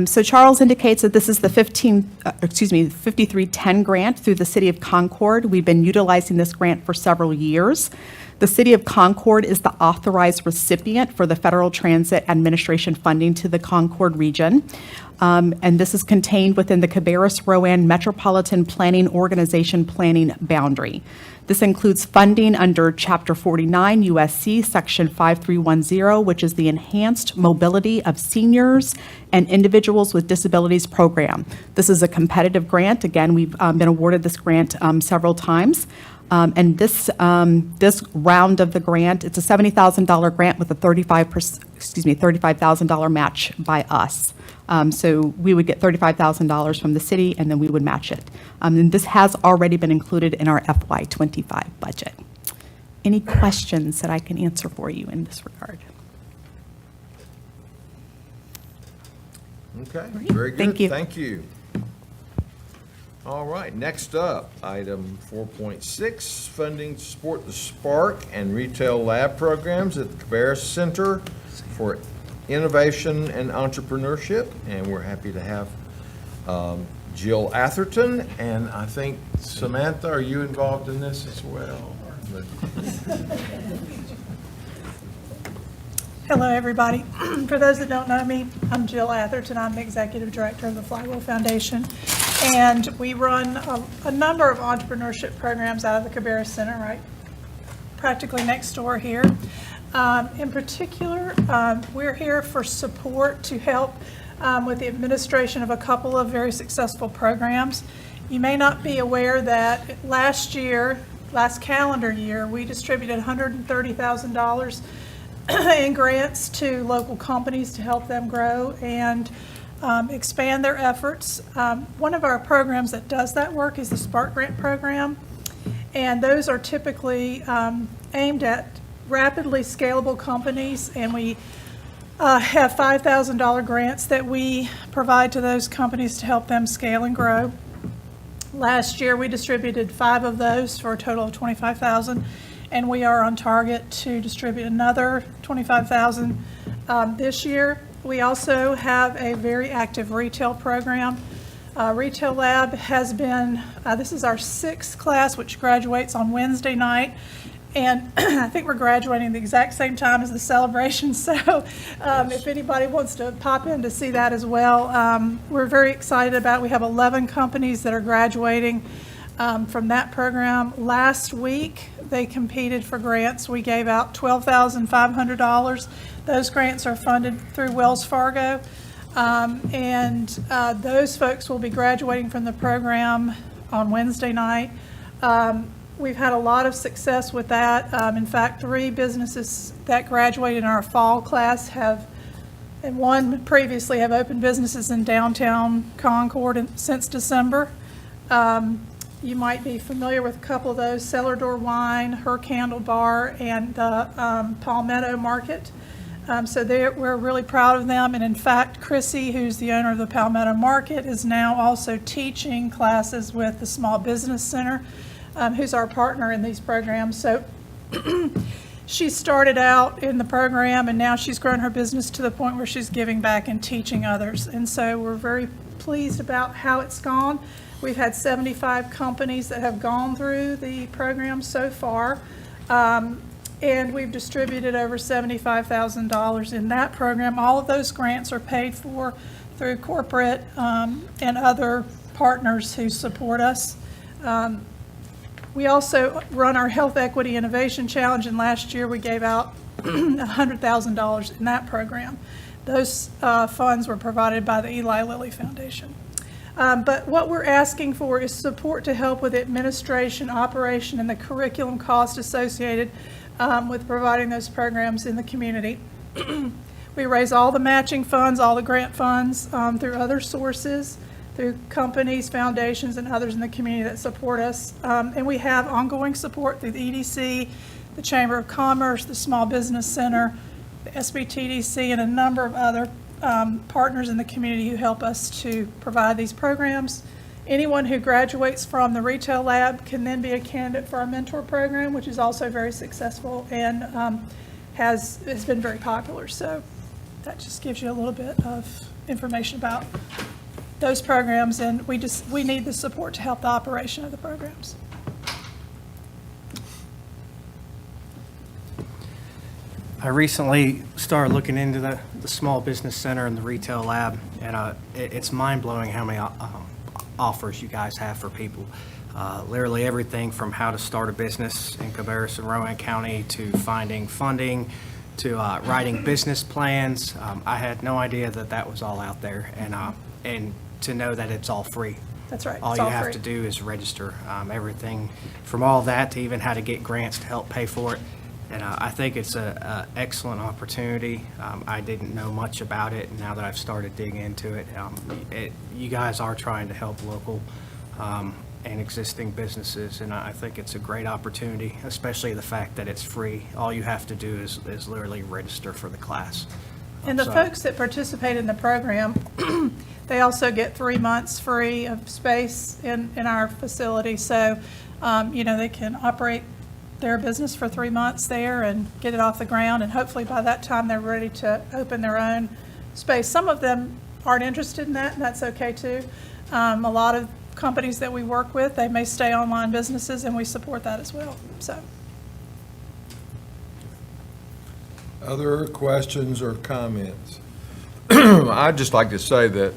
So Charles indicates that this is the 5310 grant through the City of Concord. We've been utilizing this grant for several years. The City of Concord is the authorized recipient for the Federal Transit Administration funding to the Concord region. And this is contained within the Cabarrus-Rowan Metropolitan Planning Organization planning boundary. This includes funding under Chapter 49 USC Section 5310, which is the Enhanced Mobility of Seniors and Individuals with Disabilities Program. This is a competitive grant. Again, we've been awarded this grant several times. And this round of the grant, it's a $70,000 grant with a $35,000 match by us. So we would get $35,000 from the city, and then we would match it. And this has already been included in our FY25 budget. Any questions that I can answer for you in this regard? Okay, very good. Thank you. Thank you. All right, next up, item 4.6, funding to support the Spark and Retail Lab programs at the Cabarrus Center for Innovation and Entrepreneurship. And we're happy to have Jill Atherton, and I think, Samantha, are you involved in this as well? Hello, everybody. For those that don't know me, I'm Jill Atherton. I'm the Executive Director of the Flywheel Foundation. And we run a number of entrepreneurship programs out of the Cabarrus Center, right practically next door here. In particular, we're here for support to help with the administration of a couple of very successful programs. You may not be aware that last calendar year, we distributed $130,000 in grants to local companies to help them grow and expand their efforts. One of our programs that does that work is the Spark Grant program, and those are typically aimed at rapidly scalable companies, and we have $5,000 grants that we provide to those companies to help them scale and grow. Last year, we distributed 5 of those for a total of $25,000, and we are on target to distribute another $25,000 this year. We also have a very active retail program. Retail Lab has been, this is our 6th class, which graduates on Wednesday night. And I think we're graduating the exact same time as the celebration. So if anybody wants to pop in to see that as well, we're very excited about it. We have 11 companies that are graduating from that program. Last week, they competed for grants. We gave out $12,500. Those grants are funded through Wells Fargo. And those folks will be graduating from the program on Wednesday night. We've had a lot of success with that. In fact, 3 businesses that graduated in our fall class and one previously have opened businesses in downtown Concord since December. You might be familiar with a couple of those: Cellar Door Wine, Her Candle Bar, and the Palmetto Market. So we're really proud of them. And in fact, Chrissy, who's the owner of the Palmetto Market, is now also teaching classes with the Small Business Center, who's our partner in these programs. So she started out in the program, and now she's grown her business to the point where she's giving back and teaching others. And so we're very pleased about how it's gone. We've had 75 companies that have gone through the program so far. And we've distributed over $75,000 in that program. All of those grants are paid for through corporate and other partners who support us. We also run our Health Equity Innovation Challenge, and last year we gave out $100,000 in that program. Those funds were provided by the Eli Lilly Foundation. But what we're asking for is support to help with administration, operation, and the curriculum cost associated with providing those programs in the community. We raise all the matching funds, all the grant funds through other sources, through companies, foundations, and others in the community that support us. And we have ongoing support through the EDC, the Chamber of Commerce, the Small Business Center, the SBTDC, and a number of other partners in the community who help us to provide these programs. Anyone who graduates from the retail lab can then be a candidate for our mentor program, which is also very successful and has been very popular. So that just gives you a little bit of information about those programs, and we need the support to help the operation of the programs. I recently started looking into the small business center and the retail lab, and it's mind-blowing how many offers you guys have for people. Literally everything from how to start a business in Cabarrus and Rowan County to finding funding to writing business plans. I had no idea that was all out there, and to know that it's all free. That's right. All It's you all have free. to do is register. Everything from all that to even how to get grants to help pay for it. And I think it's an excellent opportunity. I didn't know much about it, and now that I've started digging into it, you guys are trying to help local and existing businesses, and I think it's a great opportunity, especially the fact that it's free. All you have to do is literally register for the class. And the So- folks that participate in the program, they also get 3 months free of space in our facility. So, they can operate their business for 3 months there and get it off the ground. And hopefully by that time, they're ready to open their own space. Some of them aren't interested in that, and that's okay too. A lot of companies that we work with, they may stay online businesses, and we support that as well. So. Other questions or comments? I'd just like to say that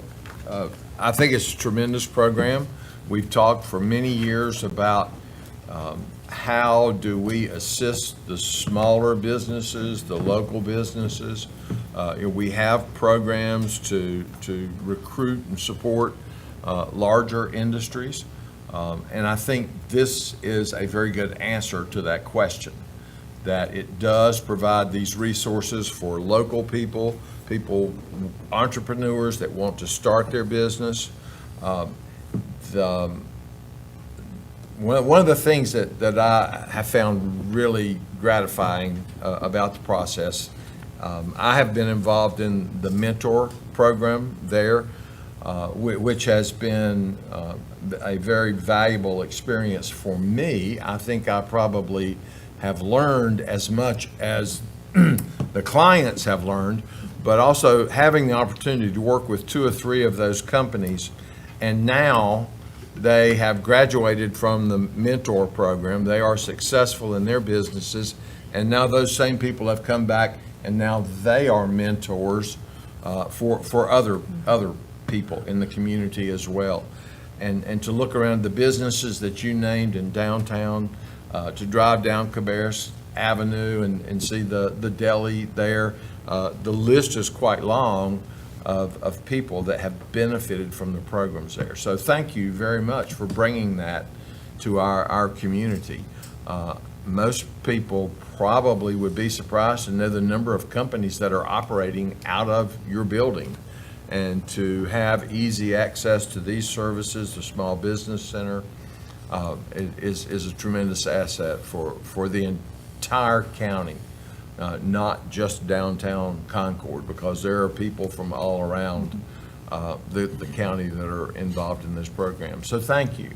I think it's a tremendous program. We've talked for many years about how do we assist the smaller businesses, the local businesses. We have programs to recruit and support larger industries. And I think this is a very good answer to that question, that it does provide these resources for local people, entrepreneurs that want to start their business. One of the things that I have found really gratifying about the process, I have been involved in the mentor program there, which has been a very valuable experience for me. I think I probably have learned as much as the clients have learned, but also having the opportunity to work with 2 or 3 of those companies, and now they have graduated from the mentor program. They are successful in their businesses, and now those same people have come back, and now they are mentors for other people in the community as well. And to look around the businesses that you named in downtown, to drive down Cabarrus Avenue and see the deli there, the list is quite long of people that have benefited from the programs there. So thank you very much for bringing that to our community. Most people probably would be surprised to know the number of companies that are operating out of your building. And to have easy access to these services, the Small Business Center, is a tremendous asset for the entire county, not just downtown Concord, because there are people from all around the county that are involved in this program. So thank you.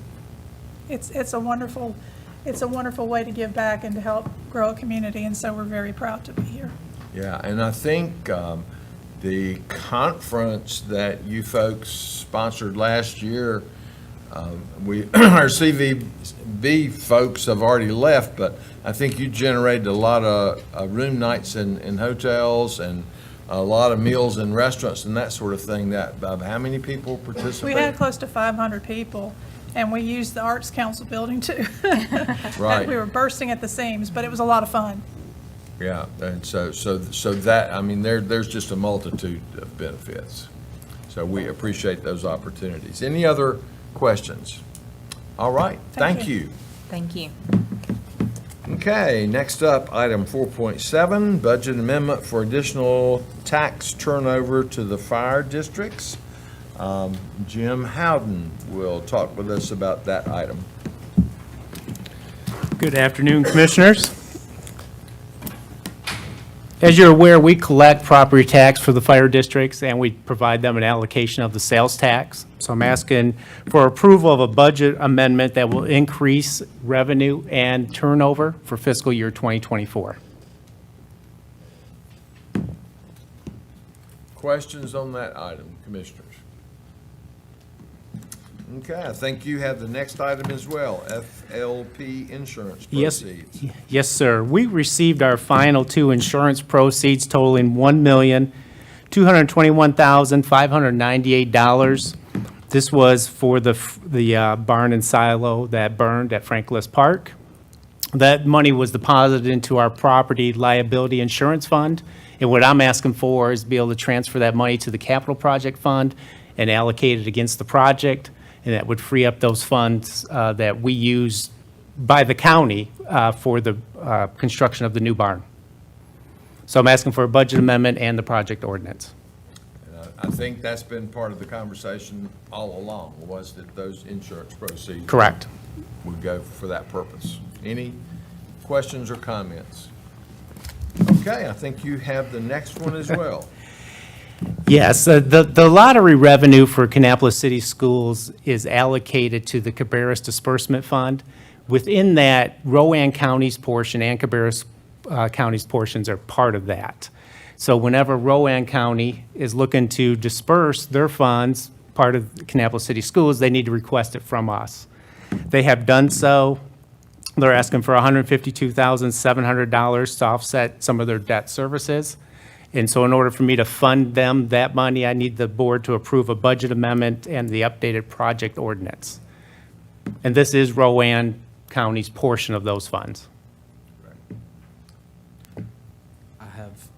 It's a wonderful way to give back and to help grow a community, and so we're very proud to be here. Yeah, and I think the conference that you folks sponsored last year, our CVB folks have already left, but I think you generated a lot of room nights in hotels and a lot of meals in restaurants and that sort of thing. How many people participated? We had close to 500 people, and we used the Arts Council building too. Right. We were bursting at the seams, but it was a lot of fun. Yeah, and so that, I mean, there's just a multitude of benefits. So we appreciate those opportunities. Any other questions? All right, thank you. Thank you. Okay, next up, item 4.7, budget amendment for additional tax turnover to the fire districts. Jim Howden will talk with us about that item. Good afternoon, Commissioners. As you're aware, we collect property tax for the fire districts, and we provide them an allocation of the sales tax. So I'm asking for approval of a budget amendment that will increase revenue and turnover for fiscal year 2024. Questions on that item, Commissioners? Okay, I think you have the next item as well, FLP insurance Yes, proceeds. yes, sir. We received our final two insurance proceeds totaling $1,221,598. This was for the barn and silo that burned at Franklin Park. That money was deposited into our property liability insurance fund. And what I'm asking for is to be able to transfer that money to the capital project fund and allocate it against the project. And that would free up those funds that we use by the county for the construction of the new barn. So I'm asking for a budget amendment and the project ordinance. I think that's been part of the conversation all along, was that those insurance proceeds. Correct. Would go for that purpose. Any questions or comments? Okay, I think you have the next one as well. Yes, the lottery revenue for Kannapolis City Schools is allocated to the Cabarrus Disbursement Fund. Within that, Rowan County's portion and Cabarrus County's portions are part of that. So whenever Rowan County is looking to disperse their funds, part of Kannapolis City Schools, they need to request it from us. They have done so. They're asking for $152,700 to offset some of their debt services. And so in order for me to fund them that money, I need the board to approve a budget amendment and the updated project ordinance. And this is Rowan County's portion of those funds.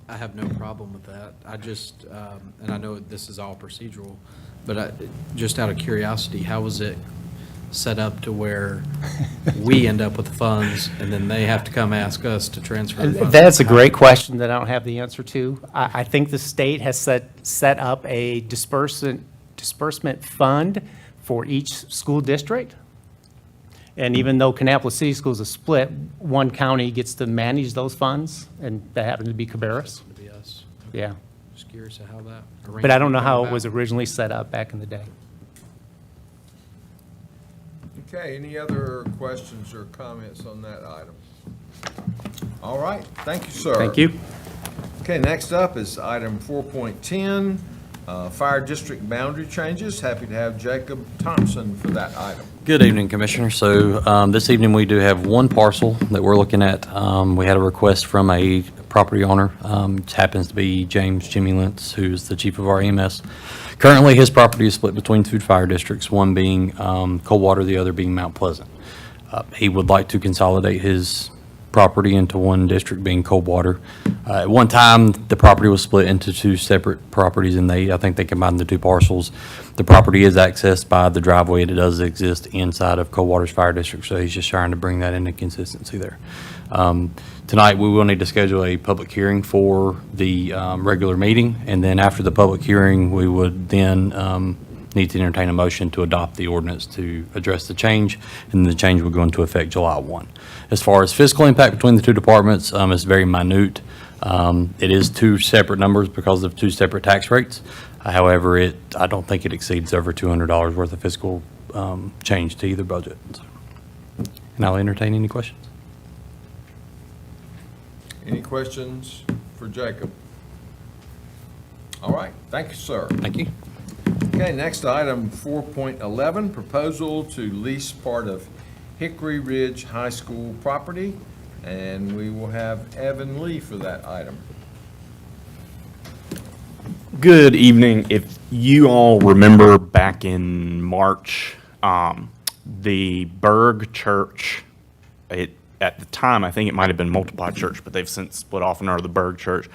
I have no problem with that. I just, and I know this is all procedural, but just out of curiosity, how was it set up to where we end up with the funds and then they have to come ask us to transfer the funds? That's a great question that I don't have the answer to. I think the state has set up a disbursement fund for each school district. And even though Kannapolis City Schools is split, one county gets to manage those funds, and that happened to be Cabarrus. To be us. Yeah. Just curious of how that. But I don't know how it arrangement was came originally set up back in the day. Okay, any other questions or comments on that item? All right, thank you, sir. Thank you. Okay, next up is item 4.10, fire district boundary changes. Happy to have Jacob Thompson for that item. Good evening, Commissioner. So this evening, we do have one parcel that we're looking at. We had a request from a property owner. It happens to be James Jimmy Lentz, who's the chief of our EMS. Currently, his property is split between two fire districts, one being Coldwater, the other being Mount Pleasant. He would like to consolidate his property into one district, being Coldwater. At one time, the property was split into two separate properties, and I think they combined the two parcels. The property is accessed by the driveway that does exist inside of Coldwater's fire district, so he's just trying to bring that into consistency there. Tonight, we will need to schedule a public hearing for the regular meeting, and then after the public hearing, we would then need to entertain a motion to adopt the ordinance to address the change, and the change will go into effect July 1. As far as fiscal impact between the two departments, it's very minute. It is two separate numbers because of two separate tax rates. However, I don't think it exceeds over $200 worth of fiscal change to either budget. And I'll entertain any questions. Any questions for Jacob? All right, thank you, sir. Thank you. Okay, next item, 4.11, proposal to lease part of Hickory Ridge High School property, and we will have Evan Lee for that item. Good evening. If you all remember back in March, the Berg Church, at the time, I think it might have been Multiply Church, but they've since split off and are the Berg Church,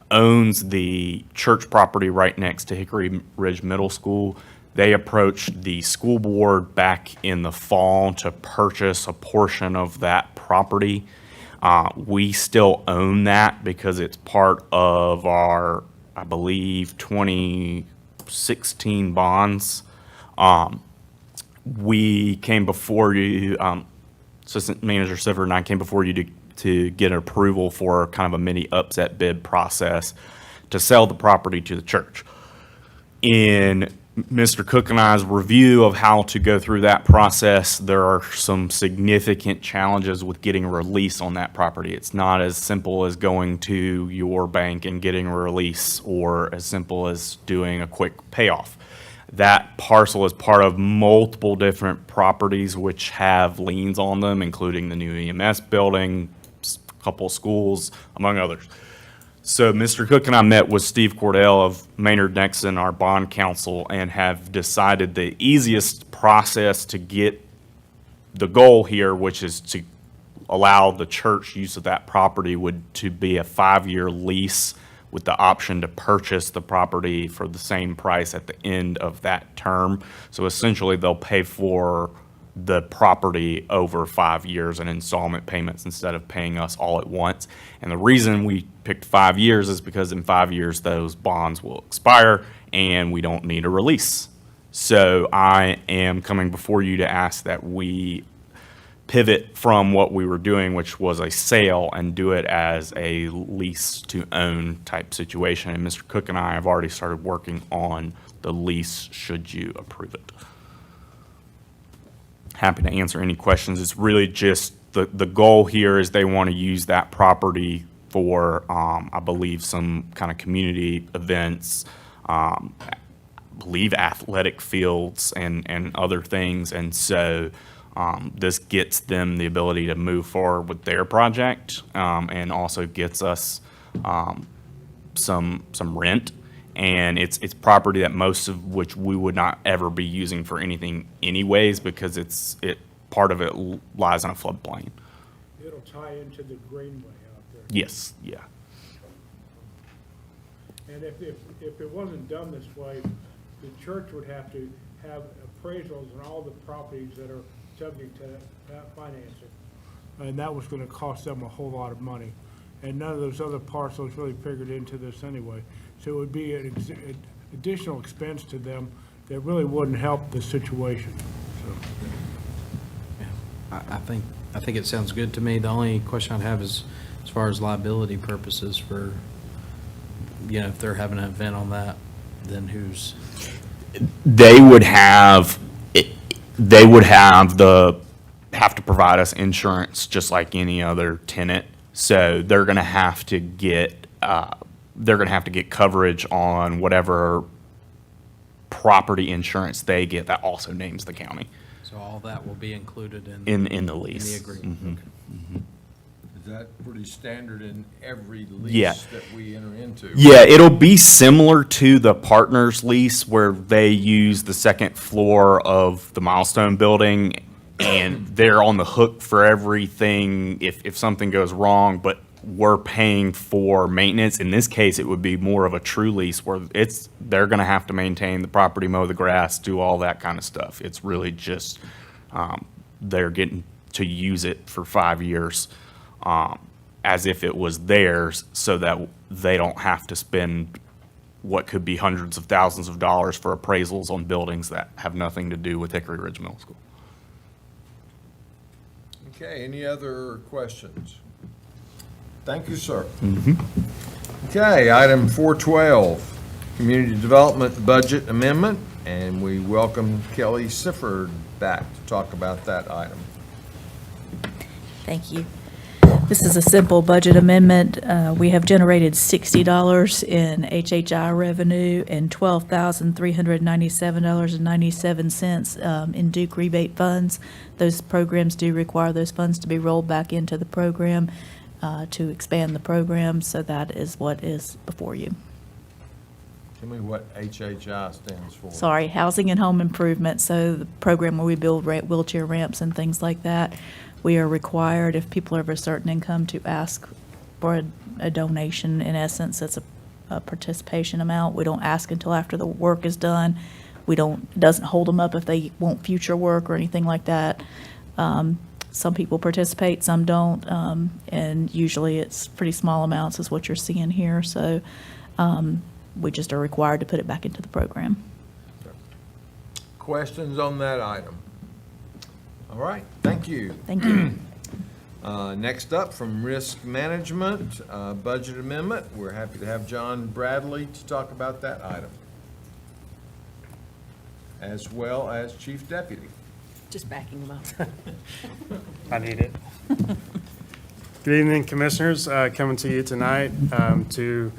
owns the church property right next to Hickory Ridge Middle School. They approached the school board back in the fall to purchase a portion of that property. We still own that because it's part of our, I believe, 2016 bonds. We came before you, Assistant Manager Siver and I came before you to to get approval for kind of a mini upset bid process to sell the property to the church. In Mr. Cook and I's review of how to go through that process, there are some significant challenges with getting a release on that property. It's not as simple as going to your bank and getting a release, or as simple as doing a quick payoff. That parcel is part of multiple different properties which have liens on them, including the new EMS building, a couple of schools, among others. So Mr. Cook and I met with Steve Cordell of Maynard Nexon, our bond counsel, and have decided the easiest process to get the goal here, which is to allow the church use of that property, would to be a 5-year lease with the option to purchase the property for the same price at the end of that term. So essentially, they'll pay for the property over 5 years in installment payments instead of paying us all at once. And the reason we picked 5 years is because in 5 years, those bonds will expire and we don't need a release. So I am coming before you to ask that we pivot from what we were doing, which was a sale, and do it as a lease to own type situation. And Mr. Cook and I have already started working on the lease should you approve it. Happy to answer any questions. It's really just the goal here is they want to use that property for, I believe, some kind of community events, I believe athletic fields and other things. And so this gets them the ability to move forward with their project, and also gets us some rent. And it's property that most of which we would not ever be using for anything anyways, because part of it lies in a floodplain. It'll tie into the greenway out there. Yes, yeah. And if it wasn't done this way, the church would have to have appraisals on all the properties that are subject to that financing. And that was gonna cost them a whole lot of money. And none of those other parcels really figured into this anyway. So it would be an additional expense to them that really wouldn't help the situation, so. I think it sounds good to me. The only question I'd have is, as far as liability purposes for, if they're having an event on that, then who's? They would have to provide us insurance just like any other tenant. So they're going to have to get coverage on whatever property insurance they get that also names the county. So all that will be included in the lease. In the agreement. Mhm. Okay. Mhm. Is that pretty standard in every Yeah. lease that we enter into? Yeah, it'll be similar to the partners lease where they use the second floor of the Milestone building and they're on the hook for everything if something goes wrong, but we're paying for maintenance. In this case, it would be more of a true lease where they're going to have to maintain the property, mow the grass, do all that kind of stuff. It's really just they're getting to use it for 5 years as if it was theirs, so that they don't have to spend what could be hundreds of thousands of dollars for appraisals on buildings that have nothing to do with Hickory Ridge Middle School. Okay, any other questions? Thank you, sir. Mm-hmm. Okay, item 412, Community Development Budget Amendment, and we welcome Kelly Sifford back to talk about that item. Thank you. This is a simple budget amendment. We have generated $60 in HHI revenue and $12,397.97 in Duke rebate funds. Those programs do require those funds to be rolled back into the program to expand the program, so that is what is before you. Tell me what HHI stands for. Sorry, Housing and Home Improvement, so the program where we build wheelchair ramps and things like that. We are required, if people are of a certain income, to ask for a donation. In essence, it's a participation amount. We don't ask until after the work is done. It doesn't hold them up if they want future work or anything like that. Some people participate, some don't, and usually it's pretty small amounts is what you're seeing here. So we just are required to put it back into the program. Questions on that item? All right, thank you. Thank you. Next up, from Risk Management, Budget Amendment. We're happy to have John Bradley to talk about that item, as well as Chief Deputy. Just backing them up. I need it. Good evening, Commissioners. Coming to you tonight to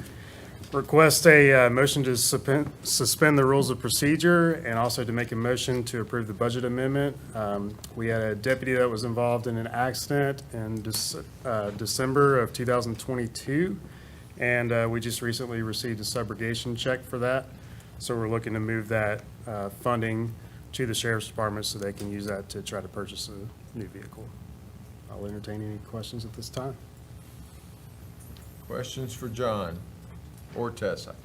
request a motion to suspend the rules of procedure and also to make a motion to approve the budget amendment. We had a deputy that was involved in an accident in December of 2022, and we just recently received a subrogation check for that. So we're looking to move that funding to the Sheriff's Department so they can use that to try to purchase a new vehicle. I'll entertain any questions at this time. Questions for John or Tessa?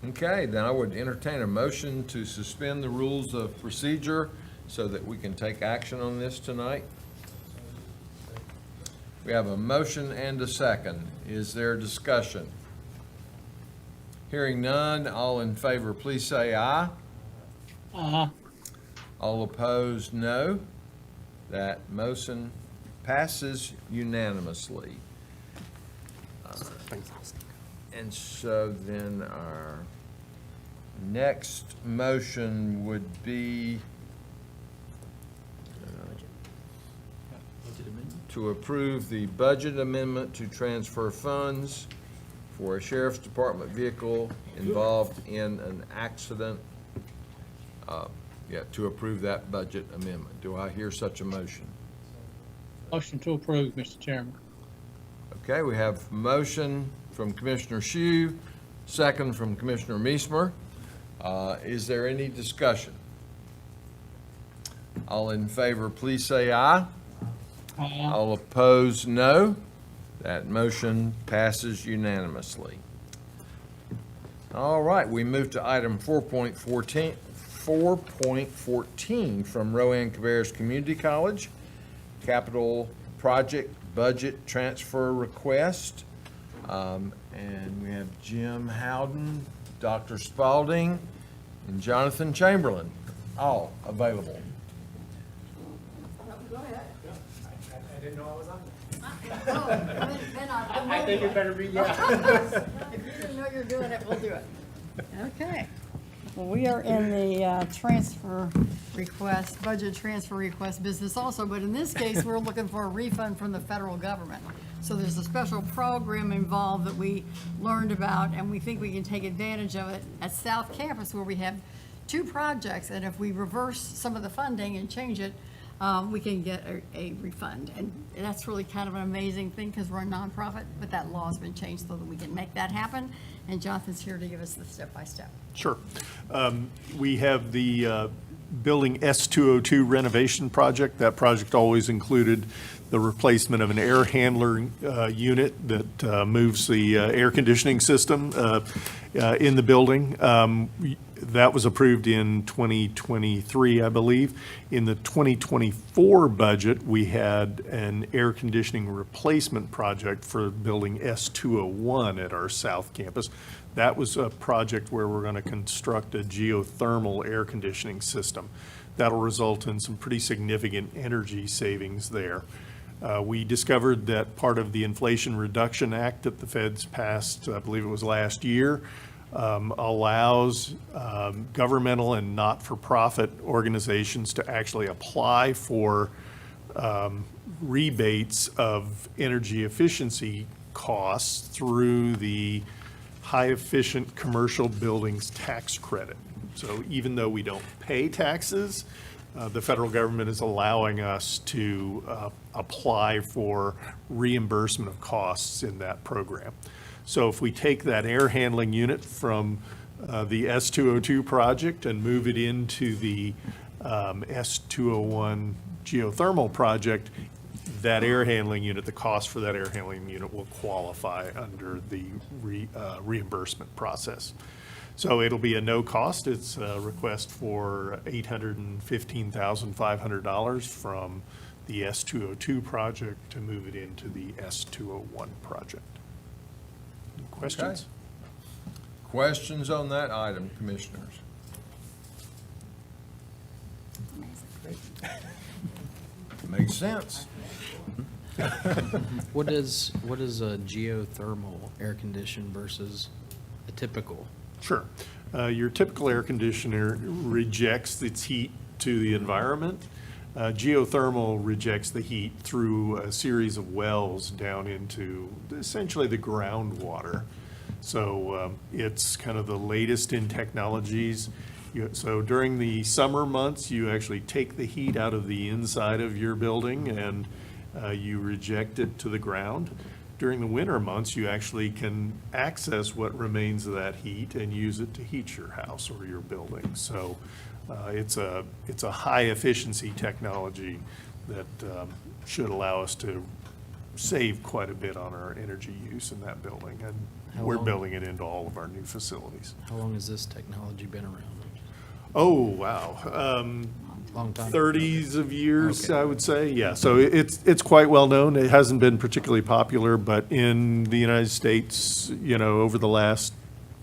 Okay, then I would entertain a motion to suspend the rules of procedure so that we can take action on this tonight. We have a motion and a second. Is there discussion? Hearing none, all in favor, please say aye. Uh-huh. All opposed, no. That motion passes unanimously. And so then our next motion would be to approve the budget amendment to transfer funds for a Sheriff's Department vehicle involved in an accident. To approve that budget amendment. Do I hear such a motion? Motion to approve, Mr. Chairman. Okay, we have motion from Commissioner Shue, second from Commissioner Meismer. Is there any discussion? All in favor, please say aye. Aye. All opposed, no. That motion passes unanimously. All right, we move to item 4.14 from Rowan Cabarrus Community College, capital project budget transfer request. And we have Jim Howden, Dr. Spalding, and Jonathan Chamberlain, all available. I didn't know I was on there. I think it better be, yeah. If you didn't know you're doing it, we'll do it. Okay. Well, we are in the transfer request, budget transfer request business also, but in this case, we're looking for a refund from the federal government. So there's a special program involved that we learned about, and we think we can take advantage of it at South Campus, where we have 2 projects, and if we reverse some of the funding and change it, we can get a refund. And that's really kind of an amazing thing because we're a nonprofit, but that law's been changed so that we can make that happen. And Jonathan's here to give us the step-by-step. Sure. We have the Building S202 renovation project. That project always included the replacement of an air handler unit that moves the air conditioning system in the building. That was approved in 2023, I believe. In the 2024 budget, we had an air conditioning replacement project for building S201 at our South Campus. That was a project where we're going to construct a geothermal air conditioning system. That'll result in some pretty significant energy savings there. We discovered that part of the Inflation Reduction Act that the feds passed, I believe it was last year, allows governmental and not-for-profit organizations to actually apply for rebates of energy efficiency costs through the high-efficient commercial buildings tax credit. So even though we don't pay taxes, the federal government is allowing us to apply for reimbursement of costs in that program. So if we take that air handling unit from the S202 project and move it into the S201 geothermal project, that air handling unit, the cost for that air handling unit will qualify under the reimbursement process. So it'll be a no cost. It's a request for $815,500 from the S202 project to move it into the S201 project. Questions? Okay. Questions on that item, commissioners? Makes sense. What is a geothermal air condition versus a typical? Sure. Your typical air conditioner rejects its heat to the environment. Geothermal rejects the heat through a series of wells down into essentially the groundwater. So it's kind of the latest in technologies. So during the summer months, you actually take the heat out of the inside of your building and you reject it to the ground. During the winter months, you actually can access what remains of that heat and use it to heat your house or your building. So it's a high efficiency technology that should allow us to save quite a bit on our energy use in that building. And How we're long? building it into all of our new facilities. How long has this technology been around? Oh, wow. Long time. 30s of years, Okay. I would say, yeah. So it's quite well known. It hasn't been particularly popular, but in the United States, over the last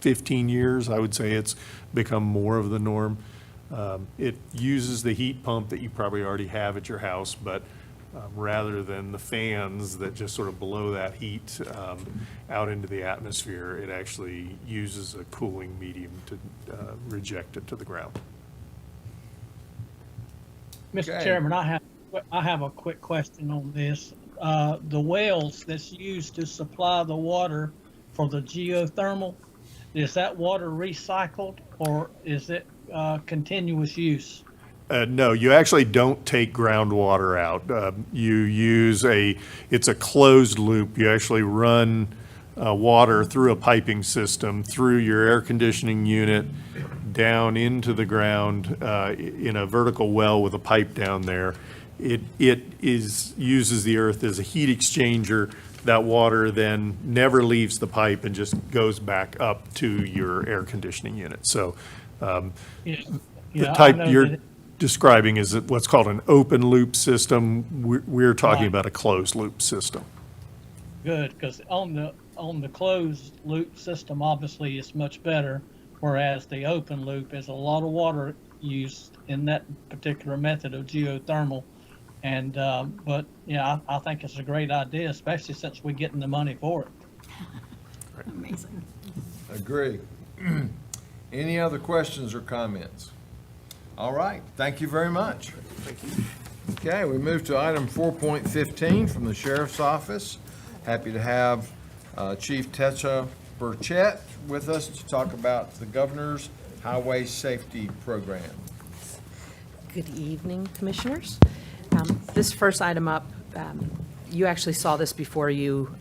15 years, I would say it's become more of the norm. It uses the heat pump that you probably already have at your house, but rather than the fans that just sort of blow that heat out into the atmosphere, it actually uses a cooling medium to reject it to the ground. Mr. Okay. Chairman, I have a quick question on this. The wells that's used to supply the water for the geothermal, is that water recycled or is it continuous use? No, you actually don't take groundwater out. You use it's a closed loop. You actually run water through a piping system, through your air conditioning unit, down into the ground in a vertical well with a pipe down there. It uses the earth as a heat exchanger. That water then never leaves the pipe and just goes back up to your air conditioning unit. So the Yeah, I type know you're that describing is what's called an open loop system. We're talking Right. about a closed loop system. Good, because on the closed loop system, obviously it's much better, whereas the open loop is a lot of water used in that particular method of geothermal. And, but, yeah, I think it's a great idea, especially since we're getting the money for it. Amazing. Agree. Any other questions or comments? All right, thank you very much. Thank you. Okay, we move to item 4.15 from the Sheriff's Office. Happy to have Chief Techa Burchett with us to talk about the Governor's Highway Safety Program. Good evening, Commissioners. This first item up, you actually saw this before you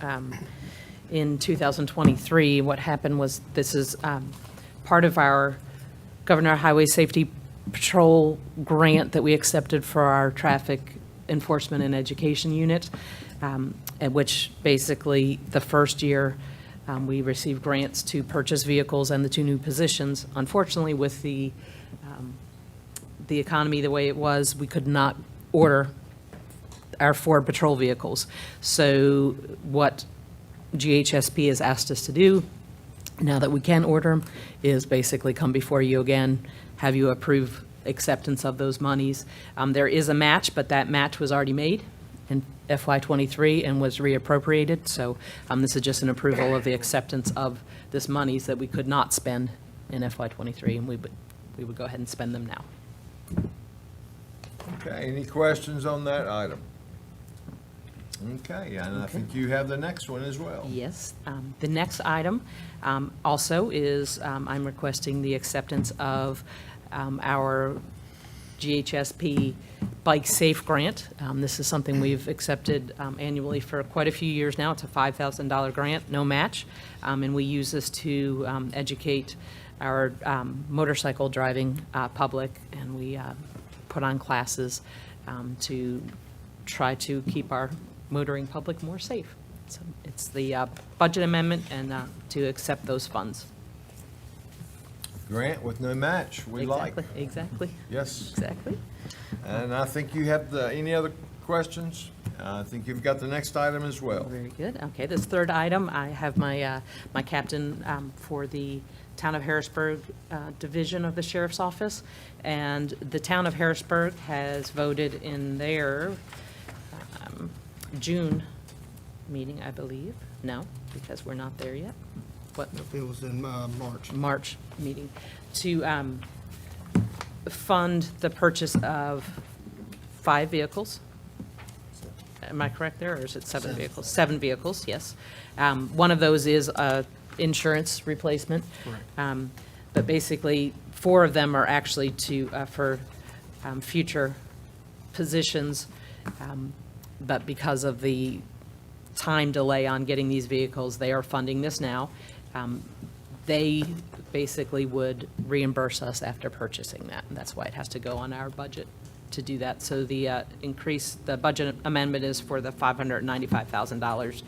in 2023. What happened was this is part of our Governor Highway Safety Patrol grant that we accepted for our Traffic Enforcement and Education Unit, at which basically the first year we received grants to purchase vehicles and the 2 new positions. Unfortunately, with the economy the way it was, we could not order our 4 patrol vehicles. So what GHSP has asked us to do, now that we can order them, is basically come before you again, have you approve acceptance of those monies. There is a match, but that match was already made in FY23 and was reappropriated. So this is just an approval of the acceptance of this monies that we could not spend in FY23, and we would go ahead and spend them now. Okay, any questions on that item? Okay, and I think you have the next one as well. Yes. The next item also is I'm requesting the acceptance of our GHSP Bike Safe Grant. This is something we've accepted annually for quite a few years now. It's a $5,000 grant, no match, and we use this to educate our motorcycle driving public, and we put on classes to try to keep our motoring public more safe. So it's the budget amendment and to accept those funds. Grant with no match, we like. Exactly. Yes. Exactly. And I think you have any other questions? I think you've got the next item as well. Very good. Okay, this third item, I have my my captain for the Town of Harrisburg Division of the Sheriff's Office, and the Town of Harrisburg has voted in their June meeting, I believe. No, because we're not there yet. What? It was in March. March meeting, to fund the purchase of 5 vehicles. Am I correct there, or is it 7 vehicles? 7 vehicles, yes. One of those is a insurance replacement. But basically, 4 of them are actually for future positions. But because of the time delay on getting these vehicles, they are funding this now. They basically would reimburse us after purchasing that, and that's why it has to go on our budget to do that. So the the budget amendment is for the $595,000,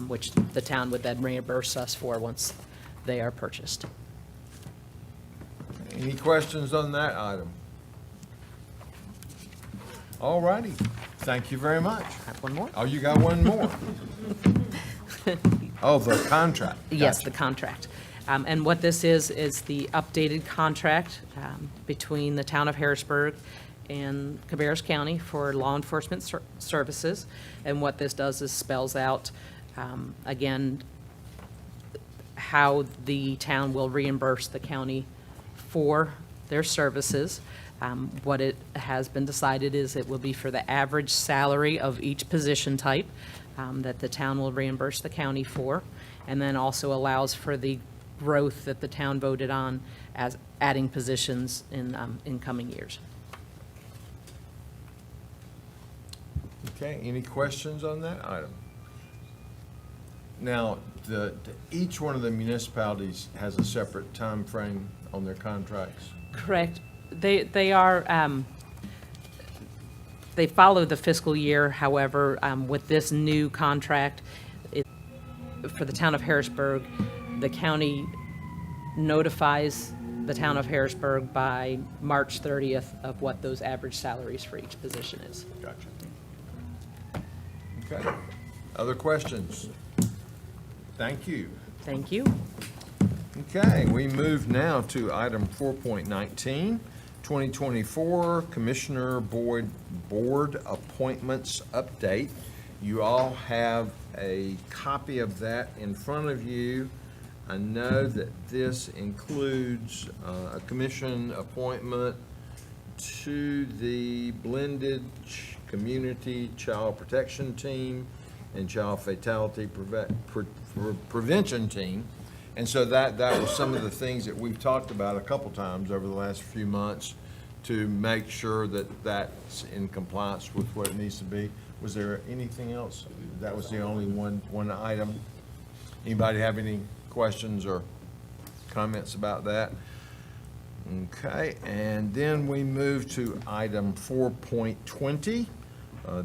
which the town would then reimburse us for once they are purchased. Any questions on that item? All righty. Thank you very much. Have one more? Oh, you got one more? Oh, the contract. Yes, Gotcha. the contract. And what this is the updated contract between the town of Harrisburg and Cabarrus County for law enforcement services. And what this does is spells out, again, how the town will reimburse the county for their services. What it has been decided is it will be for the average salary of each position type that the town will reimburse the county for, and then also allows for the growth that the town voted on as adding positions in coming years. Okay, any questions on that item? Now, each one of the municipalities has a separate time frame on their contracts? Correct. They are, they follow the fiscal year. However, with this new contract, for the town of Harrisburg, the county notifies the town of Harrisburg by March 30th of what those average salaries for each position is. Gotcha. Okay. Other questions? Thank you. Thank you. Okay, we move now to item 4.19, 2024 Commissioner Board Appointments Update. You all have a copy of that in front of you. I know that this includes a commission appointment to the blended community child protection team and child fatality prevention team. And so that was some of the things that we've talked about a couple times over the last few months to make sure that that's in compliance with what it needs to be. Was there anything else? That was the only one item. Anybody have any questions or comments about that? Okay, and then we move to item 4.20.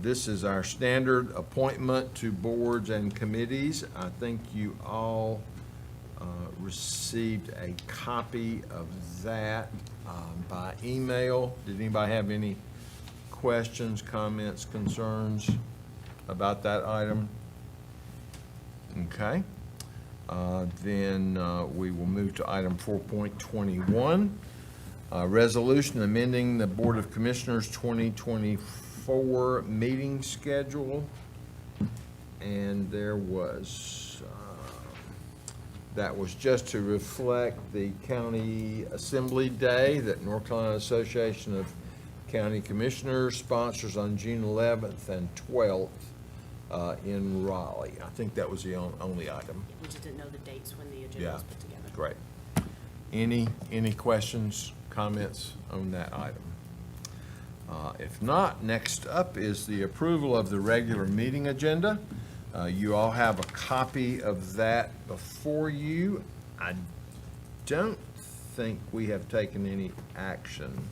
This is our standard appointment to boards and committees. I think you all received a copy of that by email. Did anybody have any questions, comments, concerns about that item? Okay. Then we will move to item 4.21, resolution amending the Board of Commissioners 2024 meeting schedule. And there was, that was just to reflect the County Assembly Day that North Carolina Association of County Commissioners sponsors on June 11th and 12th in Raleigh. I think that was the only item. We just didn't know the dates when the agenda Yeah, was put together. great. Any questions, comments on that item? If not, next up is the approval of the regular meeting agenda. You all have a copy of that before you. I don't think we have taken any action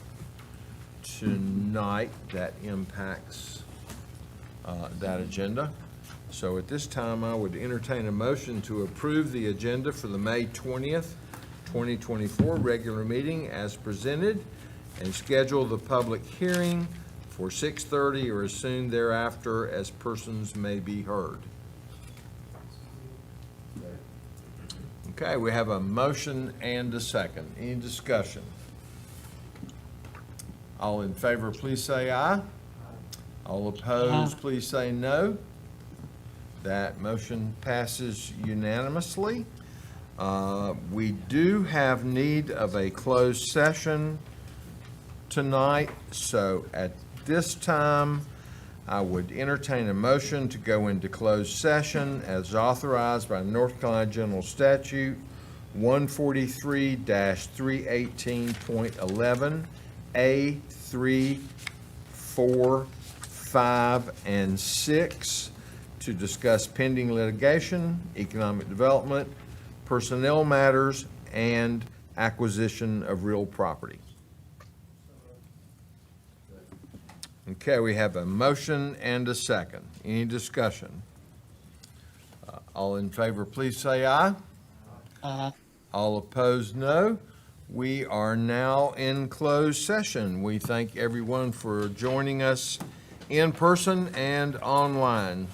tonight that impacts that agenda. So at this time, I would entertain a motion to approve the agenda for the May 20th, 2024 regular meeting as presented and schedule the public hearing for 6:30 or as soon thereafter as persons may be heard. Okay, we have a motion and a second. Any discussion? All in favor, please say aye. All opposed, please say no. That motion passes unanimously. We do have need of a closed session tonight, so at this time, I would entertain a motion to go into closed session as authorized by North Carolina General Statute 143-318.11, A, 3, 4, 5, and 6, to discuss pending litigation, economic development, personnel matters, and acquisition of real property. Okay, we have a motion and a second. Any discussion? All in favor, please say aye. Uh-huh. All opposed, no. We are now in closed session. We thank everyone for joining us in person and online.